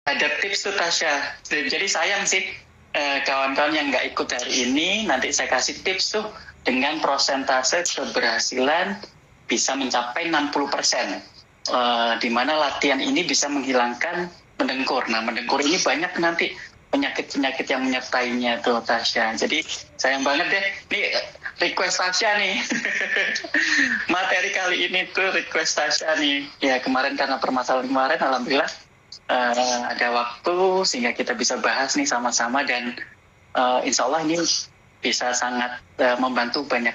Ada tips tuh Tasya. Jadi sayang sih kawan-kawan yang nggak ikut hari ini, nanti saya kasih tips tuh dengan prosentase keberhasilan bisa mencapai 60%. Di mana latihan ini bisa menghilangkan mendengkur. Nah, mendengkur ini banyak nanti penyakit-penyakit yang menyertainya tuh Tasya. Jadi sayang banget deh. Ini request Tasya nih. Materi kali ini tuh request Tasya nih. Ya kemarin karena permasalahan kemarin, alhamdulillah ada waktu sehingga kita bisa bahas nih sama-sama dan insya Allah ini bisa sangat membantu banyak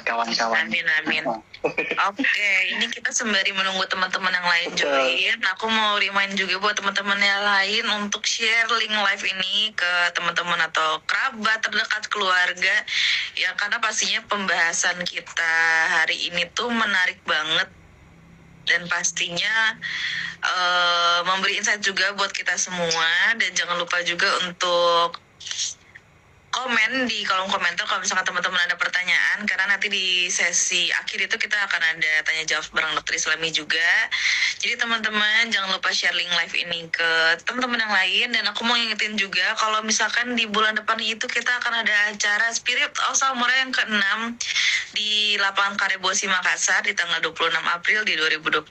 kawan-kawan. Amin, amin. Oke, ini kita sembari menunggu teman-teman yang lain Betul. join. Aku mau remind juga buat teman-teman yang lain untuk share link live ini ke teman-teman atau kerabat terdekat, keluarga. Ya, karena pastinya pembahasan kita hari ini tuh menarik banget dan pastinya memberi insight juga buat kita semua. Dan jangan lupa juga untuk komen di kolom komentar kalau misalkan teman-teman ada pertanyaan, karena nanti di sesi akhir itu kita akan ada tanya jawab bareng Dokter Islami juga. Jadi teman-teman jangan lupa share link live ini ke teman-teman yang lain. Dan aku mau ngingetin juga kalau misalkan di bulan depan itu kita akan ada acara Spirit of Samurai yang ke-6 di lapangan Karebosi Makassar di tanggal 26 April di 2026.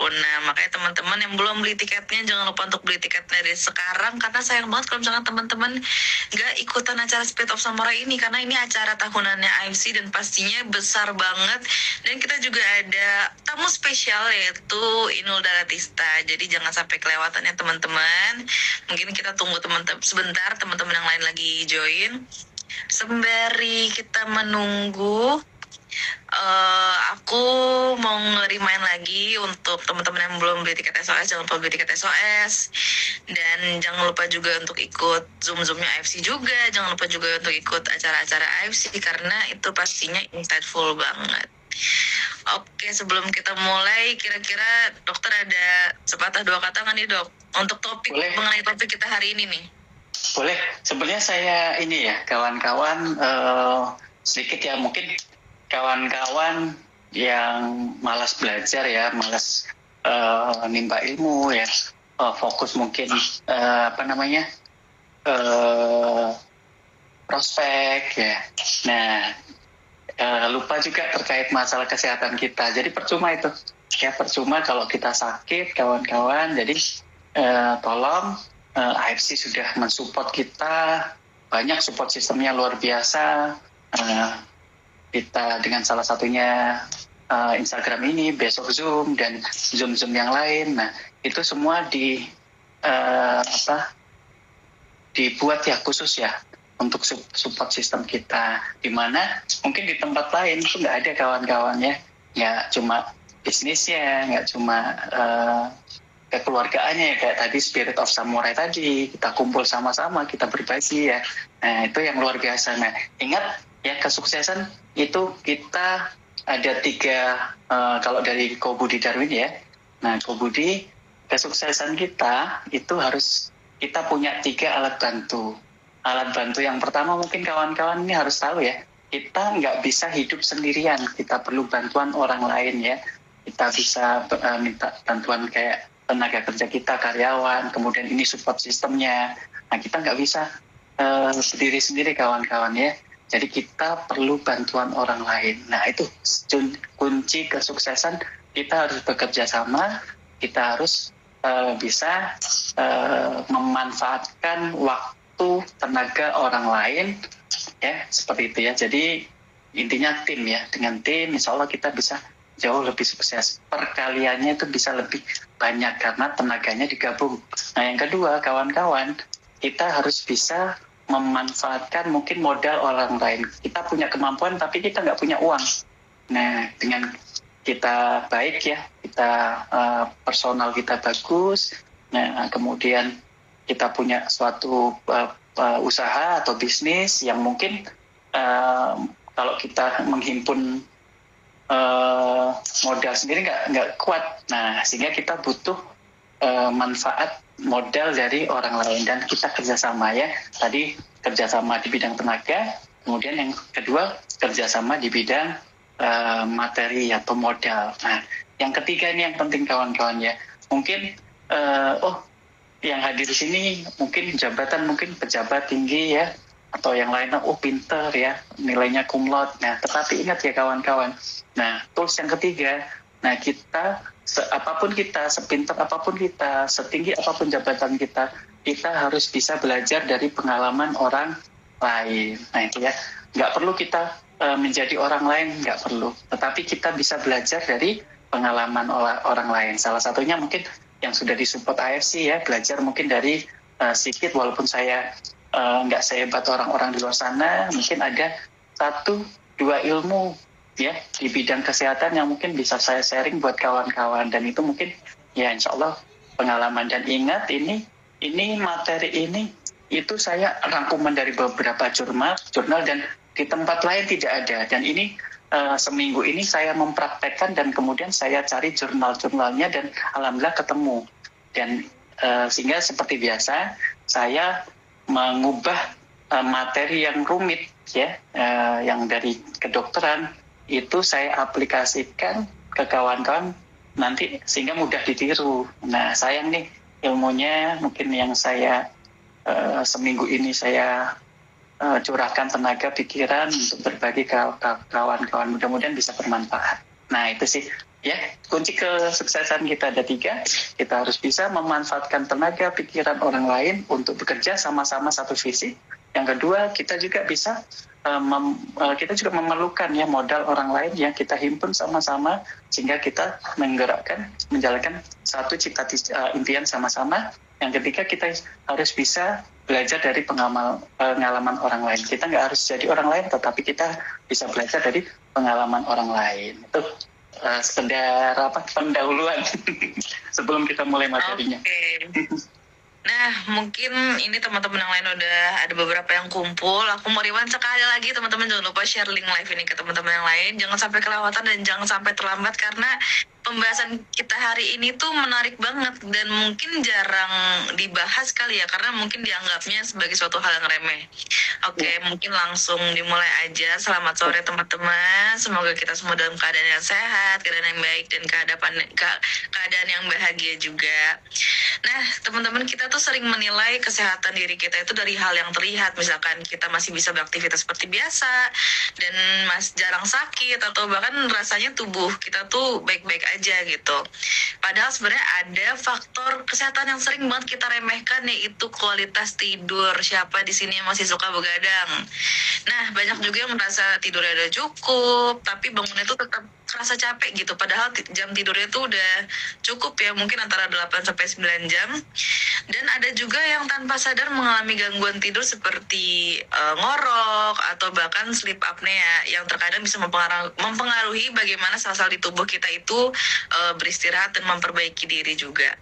Makanya teman-teman yang belum beli tiketnya jangan lupa untuk beli tiketnya dari sekarang, karena sayang banget kalau misalkan teman-teman gak ikutan acara Spirit of Samurai ini, karena ini acara tahunannya AFC dan pastinya besar banget. Dan kita juga ada tamu spesial yaitu Inul Daratista. Jadi jangan sampai kelewatan ya teman-teman. Mungkin kita tunggu teman-teman sebentar, teman-teman yang lain lagi join. Sembari kita menunggu, aku mau nge-remind lagi untuk teman-teman yang belum beli tiket SOS, jangan lupa beli tiket SOS. Dan jangan lupa juga untuk ikut Zoom-Zoomnya AFC juga. Jangan lupa juga untuk ikut acara-acara AFC, karena itu pastinya insightful banget. Oke, sebelum kita mulai, kira-kira dokter ada sepatah dua kata nggak nih dok? Untuk topik, Boleh. mengenai topik kita hari ini nih. Boleh. Sebenarnya saya ini ya kawan-kawan sedikit ya, mungkin kawan-kawan yang malas belajar ya, malas nimba ilmu ya, fokus mungkin prospek ya. Nah, lupa juga terkait masalah kesehatan kita. Jadi percuma itu. Ya percuma kalau kita sakit kawan-kawan. Jadi tolong AFC sudah mensupport kita. Banyak support sistemnya luar biasa. Kita dengan salah satunya Instagram ini, besok Zoom dan Zoom yang lain. Nah, itu semua dibuat ya khusus ya untuk support sistem kita, dimana mungkin di tempat lain itu nggak ada kawan-kawannya, nggak cuma bisnisnya, nggak cuma kekeluargaannya ya, kayak tadi Spirit of Samurai tadi, kita kumpul sama-sama, kita berbagi ya. Nah, itu yang luar biasa. Nah, ingat ya, kesuksesan itu kita ada 3, kalau dari Kobudi Darwin ya. Nah, Kobudi, kesuksesan kita itu harus kita punya 3 alat bantu. Alat bantu yang pertama mungkin kawan-kawan ini harus tahu ya, kita nggak bisa hidup sendirian, kita perlu bantuan orang lain ya. Kita bisa minta bantuan kayak tenaga kerja kita, karyawan, kemudian ini support sistemnya. Nah, kita nggak bisa sendiri-sendiri kawan-kawan ya. Jadi kita perlu bantuan orang lain. Nah, itu kunci kesuksesan. Kita harus bekerja sama, kita harus bisa memanfaatkan waktu, tenaga orang lain ya, seperti itu ya. Jadi intinya tim ya, dengan tim insya Allah kita bisa jauh lebih sukses, perkaliannya itu bisa lebih banyak karena tenaganya digabung. Nah, yang kedua kawan-kawan, kita harus bisa memanfaatkan mungkin modal orang lain. Kita punya kemampuan tapi kita nggak punya uang. Nah, dengan kita baik ya, kita personal kita bagus, nah kemudian kita punya suatu usaha atau bisnis yang mungkin kalau kita menghimpun modal sendiri nggak kuat. Nah, sehingga kita butuh manfaat modal dari orang lain dan kita kerjasama ya. Tadi kerjasama di bidang tenaga, kemudian yang kedua kerjasama di bidang materi atau modal. Nah, yang ketiga ini yang penting kawan-kawan ya. Mungkin yang hadir di sini mungkin jabatan, mungkin pejabat tinggi ya, atau yang lainnya, pinter ya, nilainya cum laude. Nah, tetapi ingat ya kawan-kawan. Nah, tools yang ketiga, nah kita, apapun kita, sepinter apapun kita, setinggi apapun jabatan kita harus bisa belajar dari pengalaman orang lain. Nah itu ya, nggak perlu kita menjadi orang lain, nggak perlu. Tetapi kita bisa belajar dari pengalaman orang lain. Salah satunya mungkin yang sudah disupport AFC ya, belajar mungkin dari Sigit, walaupun saya nggak sehebat orang-orang di luar sana, mungkin ada 1-2 ilmu ya di bidang kesehatan yang mungkin bisa saya sharing buat kawan-kawan, dan itu mungkin ya insya Allah pengalaman. Dan ingat, ini materi ini itu saya rangkuman dari beberapa jurnal dan di tempat lain tidak ada. Dan ini seminggu ini saya mempraktekkan dan kemudian saya cari jurnal-jurnalnya dan alhamdulillah ketemu. Dan sehingga seperti biasa saya mengubah materi yang rumit ya, yang dari kedokteran itu saya aplikasikan ke kawan-kawan nanti sehingga mudah ditiru. Nah sayang nih ilmunya mungkin yang saya seminggu ini saya curahkan tenaga pikiran untuk berbagi ke kawan-kawan, mudah-mudahan bisa bermanfaat. Nah itu sih ya, kunci kesuksesan kita ada 3. Kita harus bisa memanfaatkan tenaga pikiran orang lain untuk bekerja sama-sama satu visi. Yang kedua, kita juga bisa kita juga memerlukan ya modal orang lain yang kita himpun sama-sama sehingga kita menjalankan satu impian sama-sama. Yang ketiga, kita harus bisa belajar dari pengalaman orang lain. Kita nggak harus jadi orang lain, tetapi kita bisa belajar dari pengalaman orang lain. Itu sekedar pendahuluan sebelum kita mulai materinya. Okay. Nah, mungkin ini teman-teman yang lain udah ada beberapa yang kumpul. Aku mau rewind sekali lagi, teman-teman jangan lupa share link live ini ke teman-teman yang lain. Jangan sampai kelewatan dan jangan sampai terlambat, karena pembahasan kita hari ini tuh menarik banget dan mungkin jarang dibahas kali ya, karena mungkin dianggapnya sebagai suatu hal yang remeh. Oke, mungkin langsung dimulai aja. Selamat sore teman-teman. Semoga kita semua dalam keadaan yang sehat, keadaan yang baik, dan keadaan yang bahagia juga. Nah, teman-teman, kita tuh sering menilai kesehatan diri kita itu dari hal yang terlihat. Misalkan kita masih bisa beraktivitas seperti biasa dan jarang sakit, atau bahkan rasanya tubuh kita tuh baik-baik aja gitu. Padahal sebenarnya ada faktor kesehatan yang sering banget kita remehkan, yaitu kualitas tidur. Siapa di sini yang masih suka begadang? Nah, banyak juga yang merasa tidurnya udah cukup, tapi bangunnya tuh tetap kerasa capek gitu. Padahal jam tidurnya tuh udah cukup ya, mungkin antara 8-9 jam. Dan ada juga yang tanpa sadar mengalami gangguan tidur seperti ngorok atau bahkan sleep apnea, yang terkadang bisa mempengaruhi bagaimana sel-sel di tubuh kita itu beristirahat dan memperbaiki diri juga.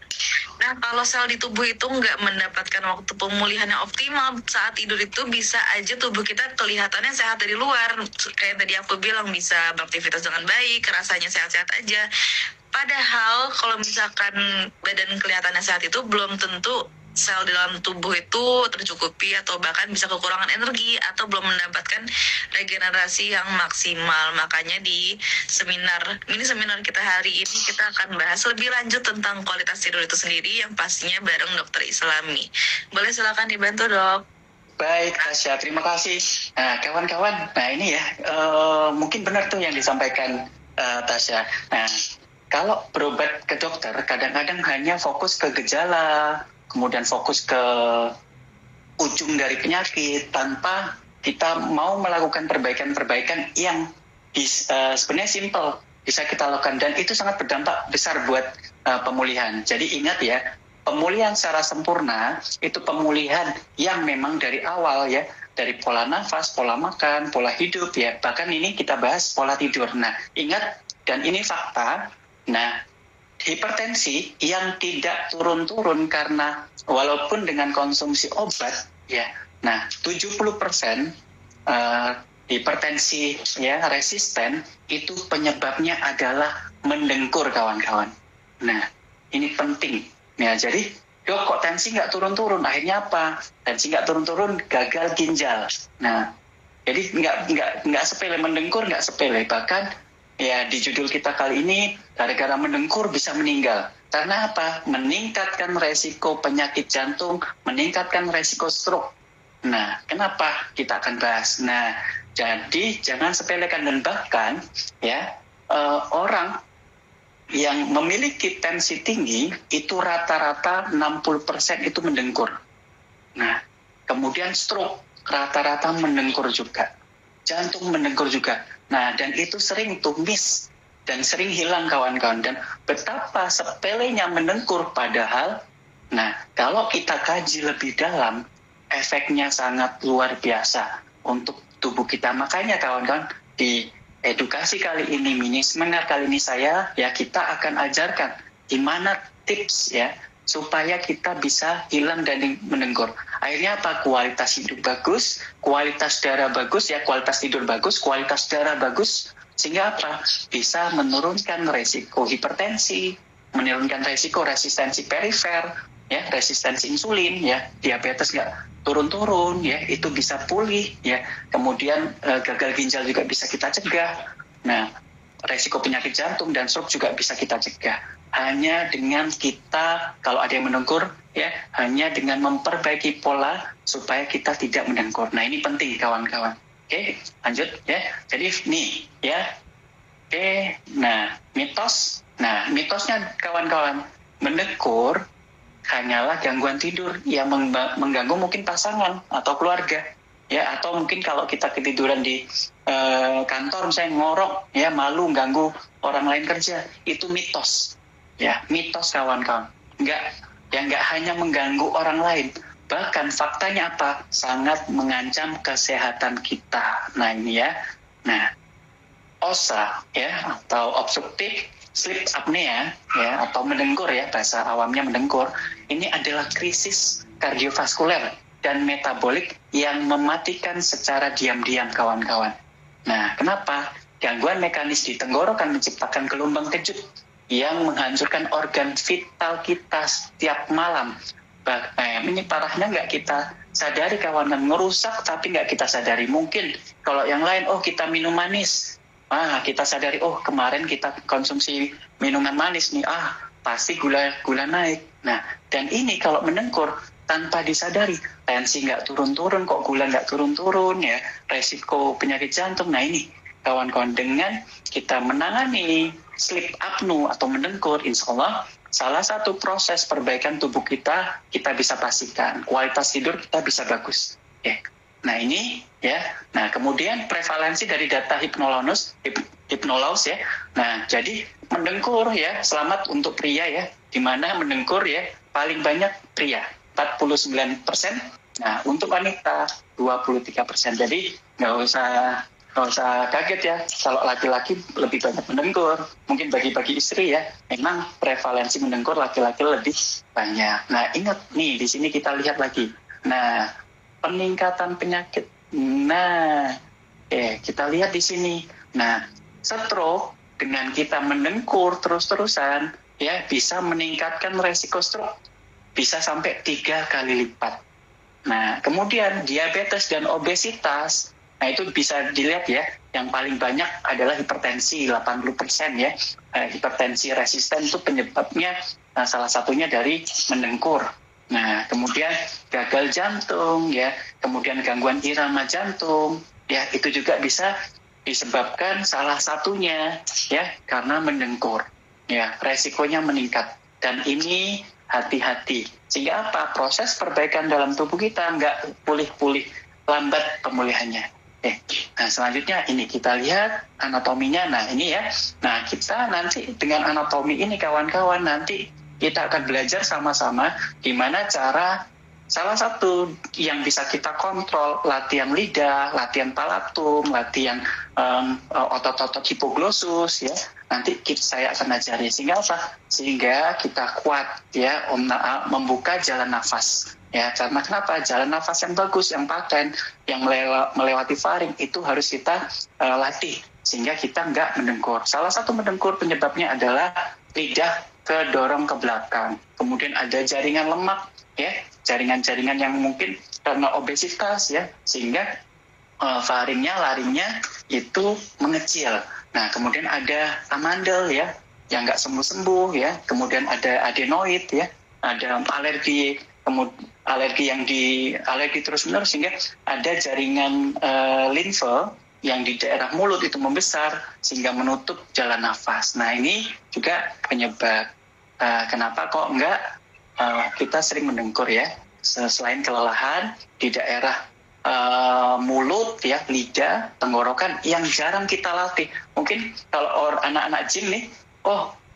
Nah, kalau sel di tubuh itu nggak mendapatkan waktu pemulihan yang optimal saat tidur, itu bisa aja tubuh kita kelihatannya sehat dari luar. Kayak tadi aku bilang, bisa beraktivitas dengan baik, rasanya sehat-sehat aja. Padahal kalau misalkan badan kelihatannya sehat itu belum tentu sel di dalam tubuh itu tercukupi, atau bahkan bisa kekurangan energi atau belum mendapatkan regenerasi yang maksimal. Makanya di mini seminar kita hari ini kita akan bahas lebih lanjut tentang kualitas tidur itu sendiri, yang pastinya bareng Dokter Islami. Boleh silakan dibantu, Dok. Baik, Tasya, terima kasih. Nah, kawan-kawan, nah ini ya mungkin benar tuh yang disampaikan Tasya. Nah, kalau berobat ke dokter, kadang-kadang hanya fokus ke gejala, kemudian fokus ke ujung dari penyakit, tanpa kita mau melakukan perbaikan-perbaikan yang sebenarnya simple, bisa kita lakukan. Dan itu sangat berdampak besar buat pemulihan. Jadi ingat ya, pemulihan secara sempurna, itu pemulihan yang memang dari awal ya, dari pola nafas, pola makan, pola hidup ya. Bahkan ini kita bahas pola tidur. Nah, ingat, dan ini fakta. Nah, hipertensi yang tidak turun-turun karena walaupun dengan konsumsi obat ya. Nah, 70% hipertensi ya resisten itu penyebabnya adalah mendengkur, kawan-kawan. Nah, ini penting. Ya, jadi dok kok tensi nggak turun-turun? Akhirnya apa? Tensi nggak turun-turun, gagal ginjal. Nah, jadi nggak sepele, mendengkur nggak sepele. Bahkan ya di judul kita kali ini, gara-gara mendengkur bisa meninggal. Karena apa? Meningkatkan resiko penyakit jantung, meningkatkan resiko stroke. Nah, kenapa kita akan bahas? Nah, jadi jangan sepelekan, dan bahkan ya orang yang memiliki tensi tinggi itu rata-rata 60% itu mendengkur. Nah, kemudian stroke rata-rata mendengkur juga. Jantung mendengkur juga. Nah, dan itu sering tuh miss dan sering hilang kawan-kawan. Dan betapa sepelenya mendengkur, padahal nah kalau kita kaji lebih dalam, efeknya sangat luar biasa untuk tubuh kita. Makanya kawan-kawan, di edukasi kali ini, mini seminar kali ini kita akan ajarkan gimana tips ya supaya kita bisa hilang dari mendengkur. Akhirnya apa? Kualitas hidup bagus, kualitas darah bagus ya, kualitas tidur bagus, kualitas darah bagus, sehingga apa? Bisa menurunkan resiko hipertensi, menurunkan resiko resistensi perifer, ya, resistensi insulin, ya, diabetes nggak turun-turun, ya, itu bisa pulih, ya. Kemudian gagal ginjal juga bisa kita cegah. Nah, resiko penyakit jantung dan stroke juga bisa kita cegah. Hanya dengan kita, kalau ada yang mendengkur, ya, hanya dengan memperbaiki pola supaya kita tidak mendengkur. Nah, ini penting kawan-kawan. Oke, lanjut ya. Jadi nih, ya. Oke, nah, mitos. Nah, mitosnya kawan-kawan, mendengkur hanyalah gangguan tidur yang mengganggu mungkin pasangan atau keluarga, ya, atau mungkin kalau kita ketiduran di kantor misalnya ngorok, ya, malu ganggu orang lain kerja, itu mitos, ya, mitos kawan-kawan. Nggak hanya mengganggu orang lain, bahkan faktanya apa? Sangat mengancam kesehatan kita. Nah ini ya, nah OSA ya, atau obstructive sleep apnea ya, atau mendengkur ya, bahasa awamnya mendengkur, ini adalah krisis kardiovaskuler dan metabolik yang mematikan secara diam-diam kawan-kawan. Nah, kenapa? Gangguan mekanis di tenggorokan menciptakan gelombang kejut yang menghancurkan organ vital kita setiap malam. Ini parahnya nggak kita sadari kawan-kawan, ngerusak tapi nggak kita sadari. Mungkin kalau yang lain, oh kita minum manis, kita sadari, oh kemarin kita konsumsi minuman manis nih, pasti gula naik. Nah, dan ini kalau mendengkur tanpa disadari, tensi nggak turun-turun, kok gula nggak turun-turun ya, resiko penyakit jantung. Nah ini kawan-kawan, dengan kita menangani sleep apnea atau mendengkur, insya Allah salah satu proses perbaikan tubuh kita bisa pastikan, kualitas tidur kita bisa bagus. Nah ini ya, nah kemudian prevalensi dari data Hypnolaus ya. Nah jadi mendengkur ya, selamat untuk pria ya, di mana mendengkur ya paling banyak pria 49%. Nah untuk wanita 23%. Jadi nggak usah kaget ya kalau laki-laki lebih banyak mendengkur. Mungkin bagi istri ya, memang prevalensi mendengkur laki-laki lebih banyak. Nah ingat nih, di sini kita lihat lagi. Nah peningkatan penyakit. Nah, kita lihat di sini. Nah, stroke dengan kita mendengkur terus-terusan ya bisa meningkatkan resiko stroke bisa sampai 3 kali lipat. Nah, kemudian diabetes dan obesitas, nah itu bisa dilihat ya, yang paling banyak adalah hipertensi 80% ya. Hipertensi resisten itu penyebabnya salah satunya dari mendengkur. Nah, kemudian gagal jantung ya, kemudian gangguan irama jantung ya, itu juga bisa disebabkan salah satunya ya karena mendengkur. Ya, resikonya meningkat. Dan ini hati-hati. Sehingga apa? Proses perbaikan dalam tubuh kita nggak pulih-pulih, lambat pemulihannya. Nah, selanjutnya ini kita lihat anatominya. Nah, ini ya. Nah, kita nanti dengan anatomi ini kawan-kawan, nanti kita akan belajar sama-sama gimana cara, salah satu yang bisa kita kontrol, latihan lidah, latihan palatum, latihan otot-otot hipoglossus ya. Nanti saya akan ajari, sehingga apa? Sehingga kita kuat ya membuka jalan nafas. Ya, karena kenapa? Jalan nafas yang bagus, yang paten, yang melewati faring itu harus kita latih sehingga kita nggak mendengkur. Salah satu mendengkur penyebabnya adalah lidah kedorong ke belakang. Kemudian ada jaringan lemak ya, jaringan-jaringan yang mungkin karena obesitas ya, sehingga laringnya itu mengecil. Nah, kemudian ada amandel ya, yang nggak sembuh-sembuh ya. Kemudian ada adenoid ya, ada alergi, alergi terus-menerus, sehingga ada jaringan limfe yang di daerah mulut itu membesar sehingga menutup jalan nafas. Nah, ini juga penyebab kenapa kok kita sering mendengkur ya. Selain kelelahan di daerah mulut ya, lidah, tenggorokan yang jarang kita latih. Mungkin kalau anak-anak gym nih,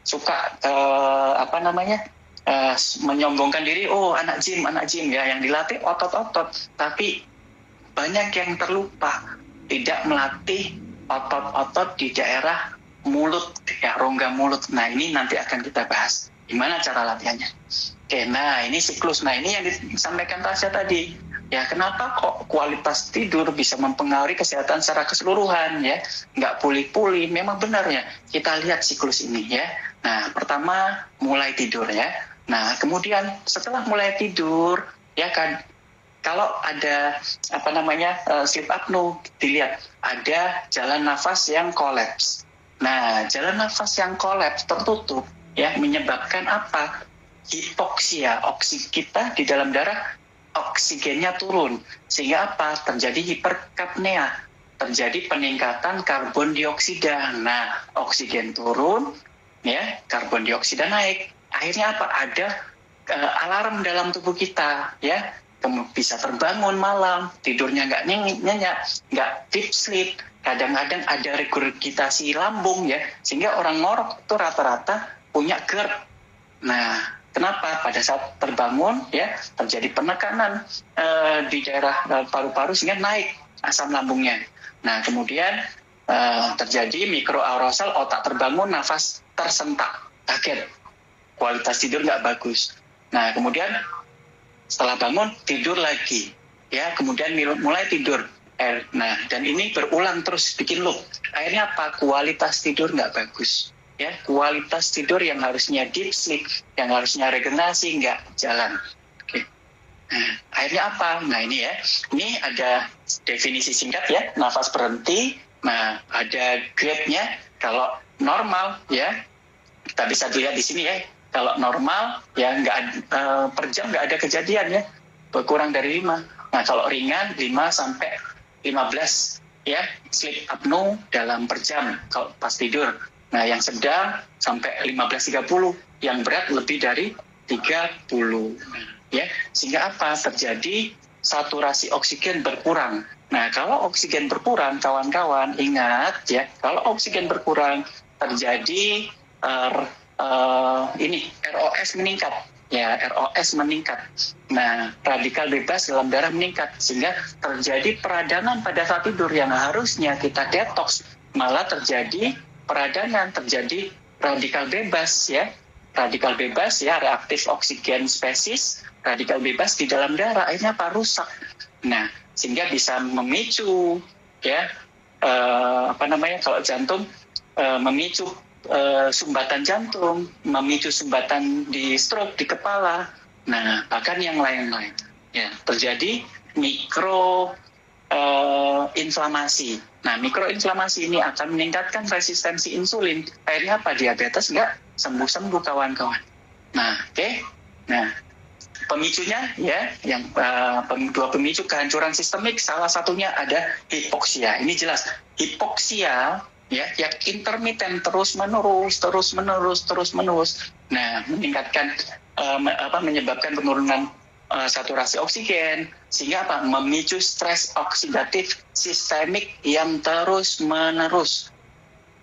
suka menyombongkan diri, anak gym ya, yang dilatih otot-otot, tapi banyak yang terlupa tidak melatih otot-otot di daerah mulut ya, rongga mulut. Nah, ini nanti akan kita bahas gimana cara latihannya. Oke, nah ini siklus. Nah, ini yang disampaikan Tasya tadi. Ya, kenapa kok kualitas tidur bisa mempengaruhi kesehatan secara keseluruhan ya? Nggak pulih-pulih, memang benar ya. Kita lihat siklus ini ya. Nah, pertama mulai tidur ya. Nah, kemudian setelah mulai tidur ya kan, kalau ada sleep apnea, dilihat ada jalan nafas yang kolaps. Nah, jalan nafas yang kolaps tertutup ya menyebabkan apa? Hipoksia, kita di dalam darah oksigennya turun, sehingga apa? Terjadi hiperkapnia, terjadi peningkatan karbon dioksida. Nah, oksigen turun ya, karbon dioksida naik. Akhirnya apa? Ada alarm dalam tubuh kita ya, bisa terbangun malam, tidurnya nggak nyenyak, nggak deep sleep. Kadang-kadang ada regurgitasi lambung ya, sehingga orang ngorok itu rata-rata punya GERD. Nah, kenapa? Pada saat terbangun ya terjadi penekanan di daerah paru-paru sehingga naik asam lambungnya. Nah, kemudian terjadi mikroaerosol, otak terbangun, nafas tersentak, kaget, kualitas tidur nggak bagus. Nah, kemudian setelah bangun tidur lagi ya, kemudian mulai tidur. Nah, dan ini berulang terus, bikin loop. Akhirnya apa? Kualitas tidur nggak bagus ya, kualitas tidur yang harusnya deep sleep, yang harusnya regenerasi nggak jalan. Oke. Nah, akhirnya apa? Nah, ini ya, ini ada definisi singkat ya, nafas berhenti. Nah, ada grade-nya. Kalau normal ya, kita bisa lihat di sini ya. Kalau normal ya per jam nggak ada kejadian ya, berkurang dari 5. Nah, kalau ringan 5 sampai 15 ya, sleep apnea dalam per jam kalau pas tidur. Nah, yang sedang sampai 15-30, yang berat lebih dari 30 ya. Sehingga apa? Terjadi saturasi oksigen berkurang. Nah, kalau oksigen berkurang, kawan-kawan ingat ya, kalau oksigen berkurang terjadi ROS meningkat ya, ROS meningkat. Nah, radikal bebas dalam darah meningkat, sehingga terjadi peradangan pada saat tidur yang harusnya kita detox, malah terjadi peradangan, terjadi radikal bebas ya. Radikal bebas ya, reaktif oksigen spesis, radikal bebas di dalam darah, akhirnya apa? Rusak. Nah, sehingga bisa memicu ya kalau jantung memicu sumbatan jantung, memicu sumbatan di stroke di kepala. Nah, bahkan yang lain-lain ya, terjadi mikroinflamasi. Nah, mikroinflamasi ini akan meningkatkan resistensi insulin. Akhirnya apa? Diabetes nggak sembuh-sembuh, kawan-kawan. Nah, oke. Nah, pemicunya ya, yang dua pemicu kehancuran sistemik, salah satunya ada hipoksia. Ini jelas, hipoksia ya, yang intermittent, terus menerus. Nah, meningkatkan menyebabkan penurunan saturasi oksigen, sehingga apa? Memicu stres oksidatif sistemik yang terus menerus,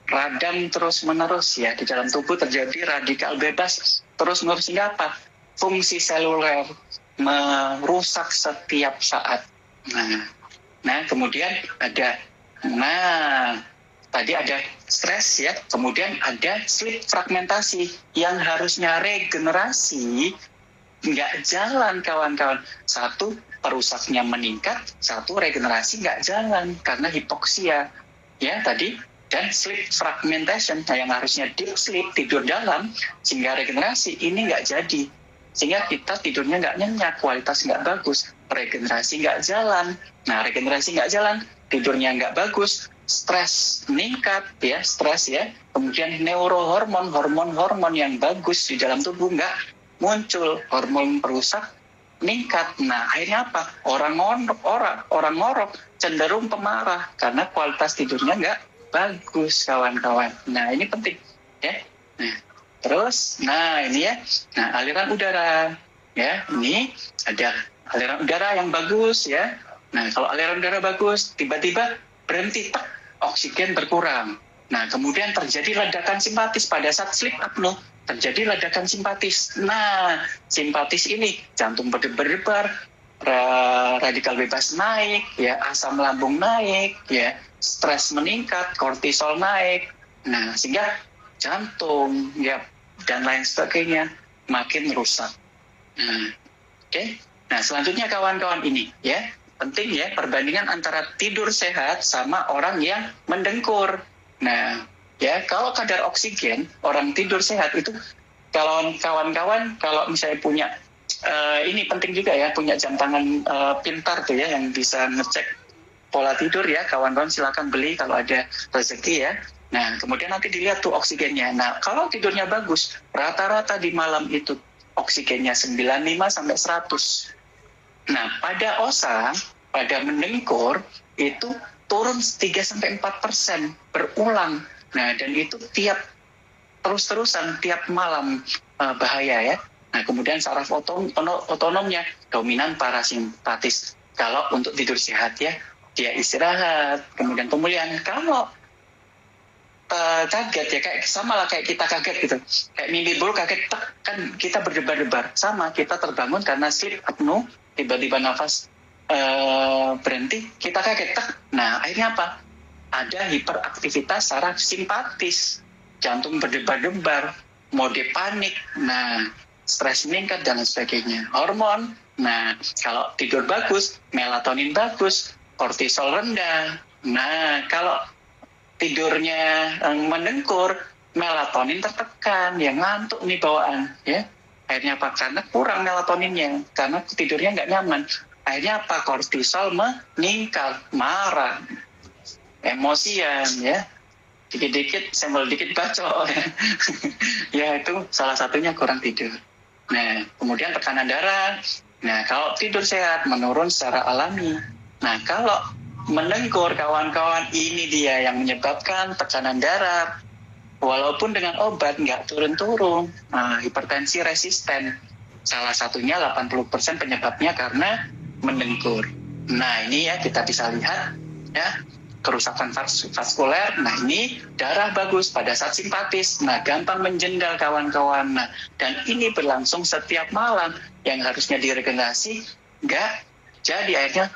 radang terus menerus ya, di dalam tubuh terjadi radikal bebas terus menerus, sehingga apa? Fungsi seluler merusak setiap saat. Nah, kemudian ada tadi ada stres ya, kemudian ada sleep fragmentasi yang harusnya regenerasi nggak jalan, kawan-kawan. Satu, perusaknya meningkat, satu, regenerasi nggak jalan karena hipoksia ya tadi, dan sleep fragmentation yang harusnya deep sleep, tidur dalam, sehingga regenerasi ini nggak jadi, sehingga kita tidurnya nggak nyenyak, kualitas nggak bagus, regenerasi nggak jalan. Nah, regenerasi nggak jalan, tidurnya nggak bagus, stres meningkat ya, stres ya. Kemudian neurohormon, hormon-hormon yang bagus di dalam tubuh nggak muncul, hormon perusak meningkat. Nah, akhirnya apa? Orang ngorok, cenderung pemarah karena kualitas tidurnya nggak bagus, kawan-kawan. Nah, ini penting ya. Nah, terus, ini ya. Nah, aliran udara ya, ini ada aliran udara yang bagus ya. Nah, kalau aliran udara bagus, tiba-tiba berhenti, oksigen berkurang. Nah, kemudian terjadi ledakan simpatis pada saat sleep apnea. Terjadi ledakan simpatis. Nah, simpatis ini jantung berdebar, radikal bebas naik, ya, asam lambung naik, ya, stres meningkat, kortisol naik. Nah, sehingga jantung, ya, dan lain sebagainya makin rusak. Nah, oke. Nah, selanjutnya kawan-kawan ini, ya, penting ya perbandingan antara tidur sehat sama orang yang mendengkur. Nah, ya, kalau kadar oksigen orang tidur sehat itu, kawan-kawan kalau misalnya punya ini penting juga ya, punya jam tangan pintar tuh ya yang bisa ngecek pola tidur ya, kawan-kawan silakan beli kalau ada rezeki ya. Nah, kemudian nanti dilihat tuh oksigennya. Nah, kalau tidurnya bagus, rata-rata di malam itu oksigennya 95 sampai 100. Nah, pada OSA, pada mendengkur itu turun 3-4% berulang. Nah, dan itu terus-terusan tiap malam, bahaya ya. Nah, kemudian saraf otonomnya dominan parasimpatis. Kalau untuk tidur sehat ya, dia istirahat, kemudian pemulihan. Kalau kaget ya, kayak sama lah kayak kita kaget gitu, kayak mimpi buruk kaget, kan kita berdebar-debar, sama kita terbangun karena sleep apnea, tiba-tiba nafas berhenti, kita kaget. Nah, akhirnya apa? Ada hiperaktivitas saraf simpatis, jantung berdebar-debar, mode panik, nah, stres meningkat dan sebagainya. Hormon, nah, kalau tidur bagus, melatonin bagus, kortisol rendah. Nah, kalau tidurnya mendengkur, melatonin tertekan, ya ngantuk nih bawaan, ya. Akhirnya apa? Karena kurang melatoninnya, karena tidurnya nggak nyaman. Akhirnya apa? Kortisol meningkat, marah, emosian, ya. Dikit-dikit, senggol dikit bacok. Ya, itu salah satunya kurang tidur. Nah, kemudian tekanan darah. Nah, kalau tidur sehat, menurun secara alami. Nah, kalau mendengkur, kawan-kawan, ini dia yang menyebabkan tekanan darah. Walaupun dengan obat nggak turun-turun. Nah, hipertensi resisten. Salah satunya 80% penyebabnya karena mendengkur. Nah, ini ya kita bisa lihat ya, kerusakan vaskuler. Nah, ini darah bagus pada saat simpatis. Nah, gampang menjendal kawan-kawan. Nah, dan ini berlangsung setiap malam, yang harusnya diregenerasi nggak jadi, akhirnya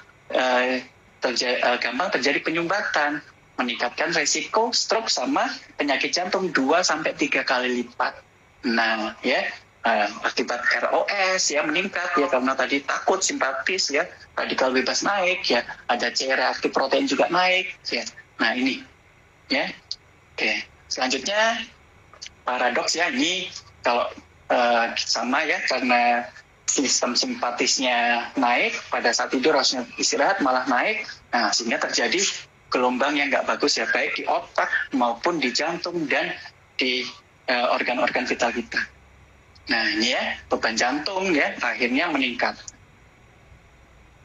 gampang terjadi penyumbatan, meningkatkan resiko stroke sama penyakit jantung 2-3 kali lipat. Nah, ya, akibat ROS ya meningkat ya, karena tadi takut, simpatis ya, radikal bebas naik ya, ada C reaktif protein juga naik ya. Nah, ini ya. Oke, selanjutnya paradoks ya, ini kalau sama ya, karena sistem simpatisnya naik, pada saat tidur harusnya istirahat malah naik. Nah, sehingga terjadi gelombang yang nggak bagus ya, baik di otak maupun di jantung dan di organ-organ vital kita. Nah, ini ya, beban jantung ya akhirnya meningkat.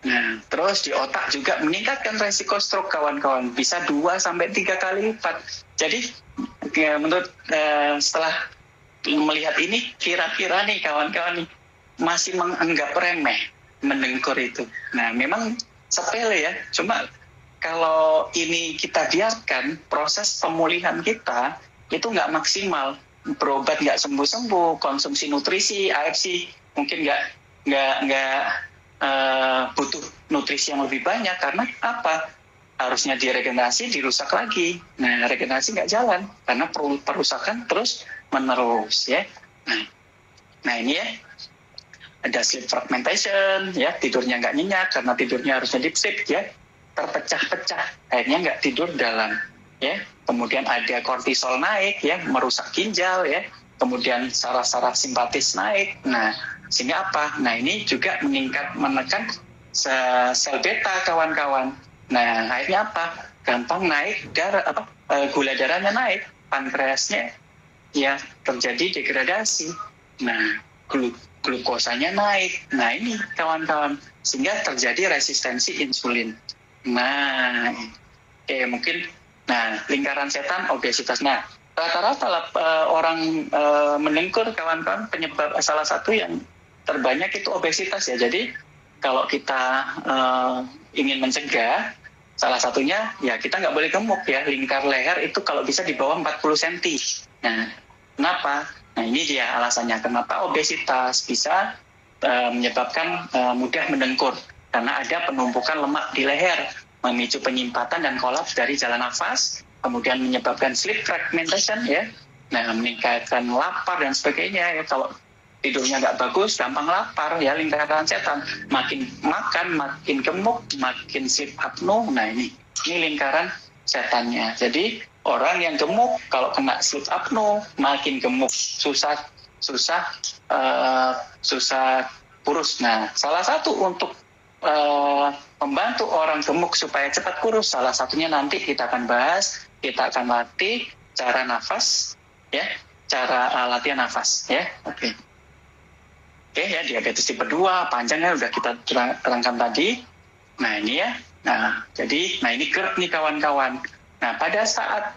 Nah, terus di otak juga meningkatkan resiko stroke kawan-kawan, bisa 2-3 kali lipat. Jadi ya, menurut setelah melihat ini, kira-kira nih kawan-kawan nih masih menganggap remeh mendengkur itu. Nah, memang sepele ya, cuma kalau ini kita biarkan, proses pemulihan kita itu nggak maksimal. Berobat nggak sembuh-sembuh, konsumsi nutrisi, AFC mungkin nggak butuh nutrisi yang lebih banyak, karena apa? Harusnya diregenerasi, dirusak lagi. Nah, regenerasi nggak jalan karena perusakan terus menerus ya. Nah ini ya, ada sleep fragmentation ya, tidurnya nggak nyenyak karena tidurnya harusnya deep sleep ya, terpecah-pecah, akhirnya nggak tidur dalam ya. Kemudian ada kortisol naik ya, merusak ginjal ya, kemudian saraf-saraf simpatis naik. Nah, sehingga apa? Nah, ini juga menekan sel beta kawan-kawan. Nah, akhirnya apa? gampang naik gula darahnya naik, pankreasnya ya terjadi degradasi. Nah, glukosanya naik. Nah, ini kawan-kawan, sehingga terjadi resistensi insulin. Nah, mungkin lingkaran setan obesitas. Nah, rata-rata orang mendengkur kawan-kawan, penyebab salah satu yang terbanyak itu obesitas ya. Jadi kalau kita ingin mencegah, salah satunya ya kita nggak boleh gemuk ya. Lingkar leher itu kalau bisa di bawah 40 cm. Nah, kenapa? Nah, ini dia alasannya kenapa obesitas bisa menyebabkan mudah mendengkur. Karena ada penumpukan lemak di leher, memicu penyimpatan dan kolaps dari jalan nafas, kemudian menyebabkan sleep fragmentation ya. Nah, meningkatkan lapar dan sebagainya ya. Kalau tidurnya nggak bagus, gampang lapar ya, lingkaran setan. Makin makan, makin gemuk, makin sleep apnea. Nah, ini lingkaran setannya. Jadi orang yang gemuk kalau kena sleep apnea makin gemuk, susah kurus. Nah, salah satu untuk membantu orang gemuk supaya cepat kurus, salah satunya nanti kita akan bahas, kita akan latih cara nafas ya, cara latihan nafas ya. Oke ya, diabetes tipe 2 panjangnya udah kita terangkan tadi. Nah, ini ya. Nah, jadi ini GERD nih kawan-kawan. Nah, pada saat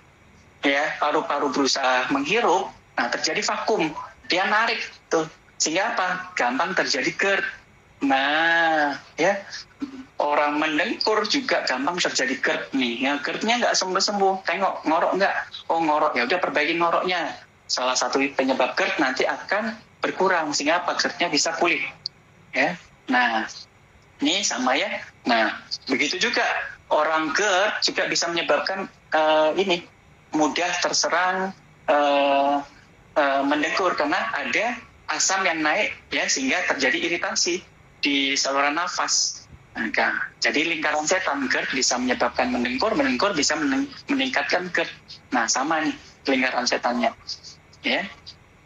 ya paru-paru berusaha menghirup, nah terjadi vakum, dia narik tuh, sehingga apa? Gampang terjadi GERD. Nah, ya orang mendengkur juga gampang terjadi GERD nih. Ya, GERD-nya nggak sembuh-sembuh. Tengok ngorok nggak? Oh, ngorok, ya udah perbaiki ngoroknya. Salah satu penyebab GERD nanti akan berkurang, sehingga apa? GERD-nya bisa pulih. Ya, nah ini sama ya. Nah, begitu juga orang GERD juga bisa menyebabkan mudah terserang mendengkur karena ada asam yang naik ya, sehingga terjadi iritasi di saluran nafas. Nah, jadi lingkaran setan, GERD bisa menyebabkan mendengkur bisa meningkatkan GERD. Nah, sama nih lingkaran setannya ya.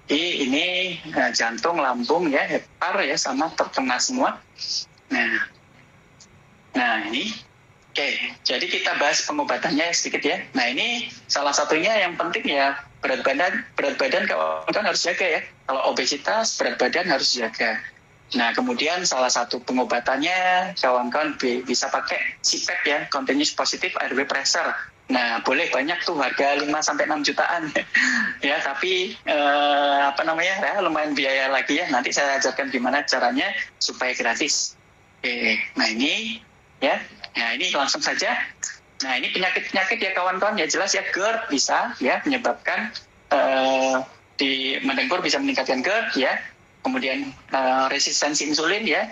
Ini jantung, lambung ya, hepar ya, sama terkena semua. Nah ini jadi kita bahas pengobatannya sedikit ya. Nah, ini salah satunya yang penting ya, berat badan kawan-kawan harus jaga ya. Kalau obesitas, berat badan harus jaga. Nah, kemudian salah satu pengobatannya kawan-kawan bisa pakai CPAP ya, Continuous Positive Airway Pressure. Nah, boleh banyak tuh, harga 5-6 jutaan ya, tapi lumayan biaya lagi ya. Nanti saya ajarkan gimana caranya supaya gratis. Nah ini ya. Nah, ini langsung saja. Nah, ini penyakit-penyakit ya kawan-kawan ya, jelas ya. GERD bisa ya menyebabkan di mendengkur, bisa meningkatkan GERD ya. Kemudian resistensi insulin ya,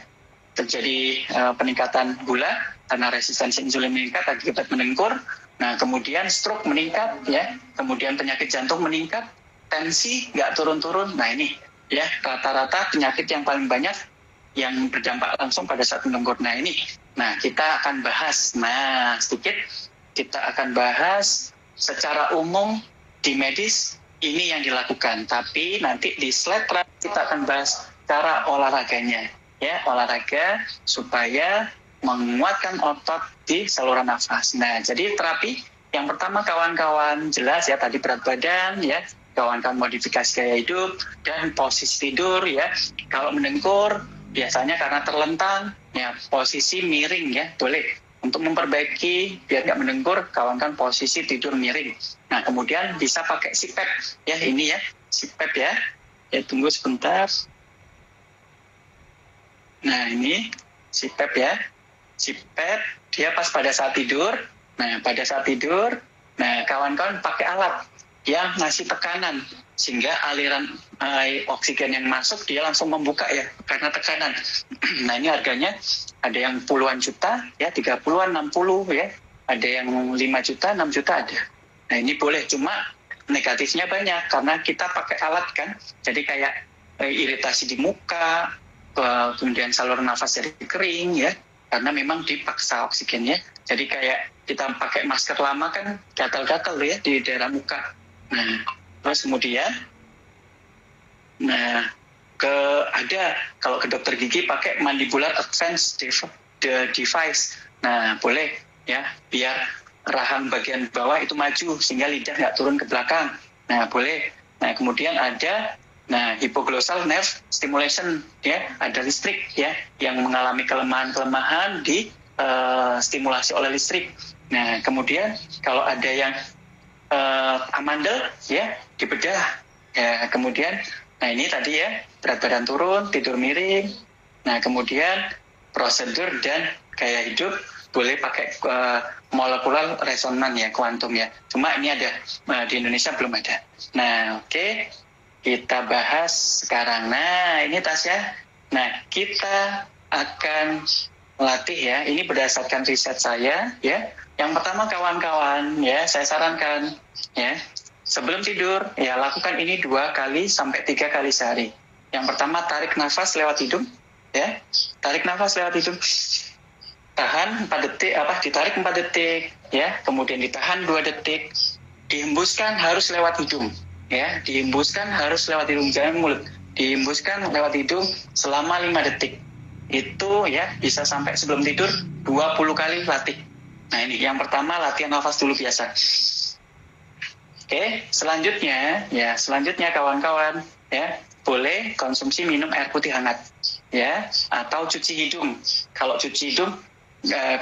terjadi peningkatan gula karena resistensi insulin meningkat akibat mendengkur. Nah, kemudian stroke meningkat ya, kemudian penyakit jantung meningkat, tensi nggak turun-turun. Nah, ini ya rata-rata penyakit yang paling banyak yang berdampak langsung pada saat mendengkur. Nah, ini. Nah, kita akan bahas. Nah, sedikit kita akan bahas secara umum di medis ini yang dilakukan. Tapi nanti di slide terakhir kita akan bahas cara olahraganya. Ya, olahraga supaya menguatkan otot di saluran nafas. Nah, jadi terapi yang pertama kawan-kawan jelas ya, tadi berat badan ya, kawan-kawan modifikasi gaya hidup dan posisi tidur ya. Kalau mendengkur biasanya karena terlentang ya, posisi miring ya, boleh. Untuk memperbaiki biar nggak mendengkur, kawan-kawan posisi tidur miring. Nah, kemudian bisa pakai CPAP ya, ini ya CPAP ya. Ya, tunggu sebentar. Nah, ini CPAP ya. CPAP dia pas pada saat tidur. Nah, pada saat tidur, nah kawan-kawan pakai alat yang ngasih tekanan sehingga aliran oksigen yang masuk dia langsung membuka ya karena tekanan. Nah, ini harganya ada yang puluhan juta ya, 30-an, 60 ya. Ada yang 5 juta, 6 juta ada. Nah, ini boleh, cuma negatifnya banyak karena kita pakai alat kan. Jadi kayak iritasi di muka, kemudian saluran nafas jadi kering ya. Karena memang dipaksa oksigennya. Jadi kayak kita pakai masker lama kan gatal-gatal ya di daerah muka. Nah, terus kemudian kalau ke dokter gigi pakai mandibular advanced device. Nah, boleh ya, biar rahang bagian bawah itu maju sehingga lidah nggak turun ke belakang. Nah, boleh. Nah, kemudian ada hypoglossal nerve stimulation, ya, ada listrik, ya, yang mengalami kelemahan-kelemahan di stimulasi oleh listrik. Nah, kemudian kalau ada yang amandel, ya, dibedah. Ya, kemudian, nah ini tadi ya, berat badan turun, tidur miring. Nah, kemudian prosedur dan gaya hidup boleh pakai molekular resonan ya, kuantum ya. Cuma ini ada di Indonesia belum ada. Nah, oke. Kita bahas sekarang. Nah, ini Tasya. Nah, kita akan latih ya. Ini berdasarkan riset saya ya. Yang pertama kawan-kawan ya, saya sarankan ya, sebelum tidur ya lakukan ini 2 kali sampai 3 kali sehari. Yang pertama tarik nafas lewat hidung ya. Tarik nafas lewat hidung. Tahan 4 detik, ditarik 4 detik ya, kemudian ditahan 2 detik. Dihembuskan harus lewat hidung. Ya, dihembuskan harus lewat hidung, jangan mulut. Dihembuskan lewat hidung selama 5 detik. Itu ya bisa sampai sebelum tidur 20 kali latih. Nah, ini yang pertama latihan nafas dulu biasa. Oke, selanjutnya kawan-kawan ya, boleh konsumsi minum air putih hangat ya, atau cuci hidung. Kalau cuci hidung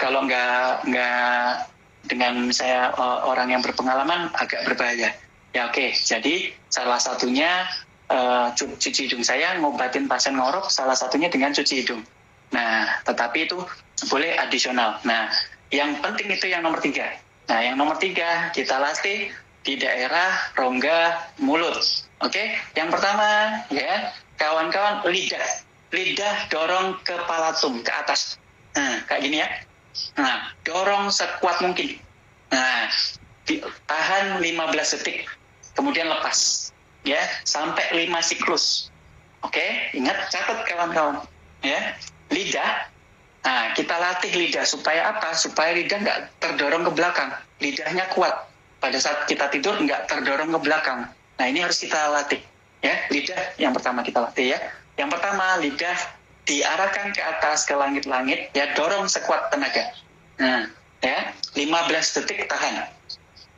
kalau nggak dengan saya orang yang berpengalaman agak berbahaya. Ya oke, jadi salah satunya cuci hidung, saya ngobatin pasien ngorok salah satunya dengan cuci hidung. Nah, tetapi itu boleh adisional. Nah, yang penting itu yang nomor 3. Nah, yang nomor 3 kita latih di daerah rongga mulut. Oke, yang pertama ya, kawan-kawan lidah dorong ke palatum ke atas. Nah, kayak gini ya. Nah, dorong sekuat mungkin. Nah, tahan 15 detik. Kemudian lepas, ya, sampai 5 siklus. Oke, ingat, catat kawan-kawan, ya, lidah. Nah, kita latih lidah supaya apa? Supaya lidah nggak terdorong ke belakang, lidahnya kuat. Pada saat kita tidur nggak terdorong ke belakang. Nah, ini harus kita latih, ya, lidah yang pertama kita latih ya. Yang pertama, lidah diarahkan ke atas ke langit-langit, ya, dorong sekuat tenaga. Nah, ya, 15 detik tahan.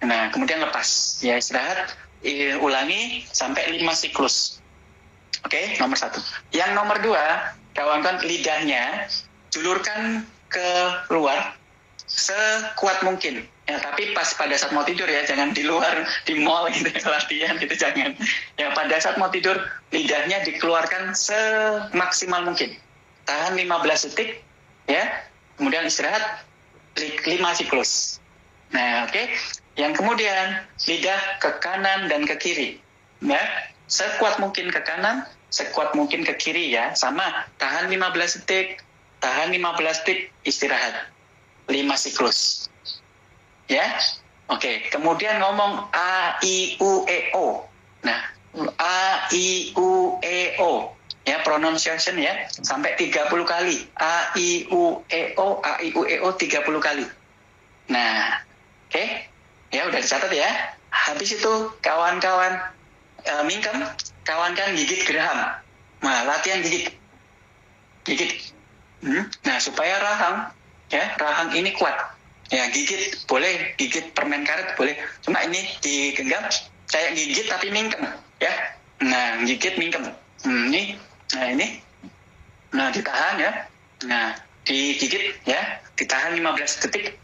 Nah, kemudian lepas, ya, istirahat. Ulangi sampai 5 siklus. Oke, nomor 1. Yang nomor 2, kawan-kawan, lidahnya julurkan ke luar sekuat mungkin. Ya, tapi pas pada saat mau tidur ya, jangan di luar, di mall gitu, latihan gitu, jangan. Ya, pada saat mau tidur, lidahnya dikeluarkan semaksimal mungkin. Tahan 15 detik, ya, kemudian istirahat 5 siklus. Nah, oke. Yang kemudian lidah ke kanan dan ke kiri, ya, sekuat mungkin ke kanan, sekuat mungkin ke kiri ya, sama. Tahan 15 detik, tahan 15 detik, istirahat 5 siklus, ya. Oke, kemudian ngomong A I U E O. Nah, A I U E O, ya, pronunciation ya, sampai 30 kali. A I U E O, A I U E O 30 kali. Nah, oke. Ya, udah dicatat ya. Habis itu kawan-kawan mingkem, kawan-kawan gigit geraham. Nah, latihan gigit. Nah, supaya rahang ini kuat. Ya, gigit boleh, gigit permen karet boleh. Cuma ini digenggam kayak gigit tapi mingkem, ya. Nah, gigit mingkem. Ini, nah ini. Nah, ditahan ya. Nah, digigit ya, ditahan 15 detik.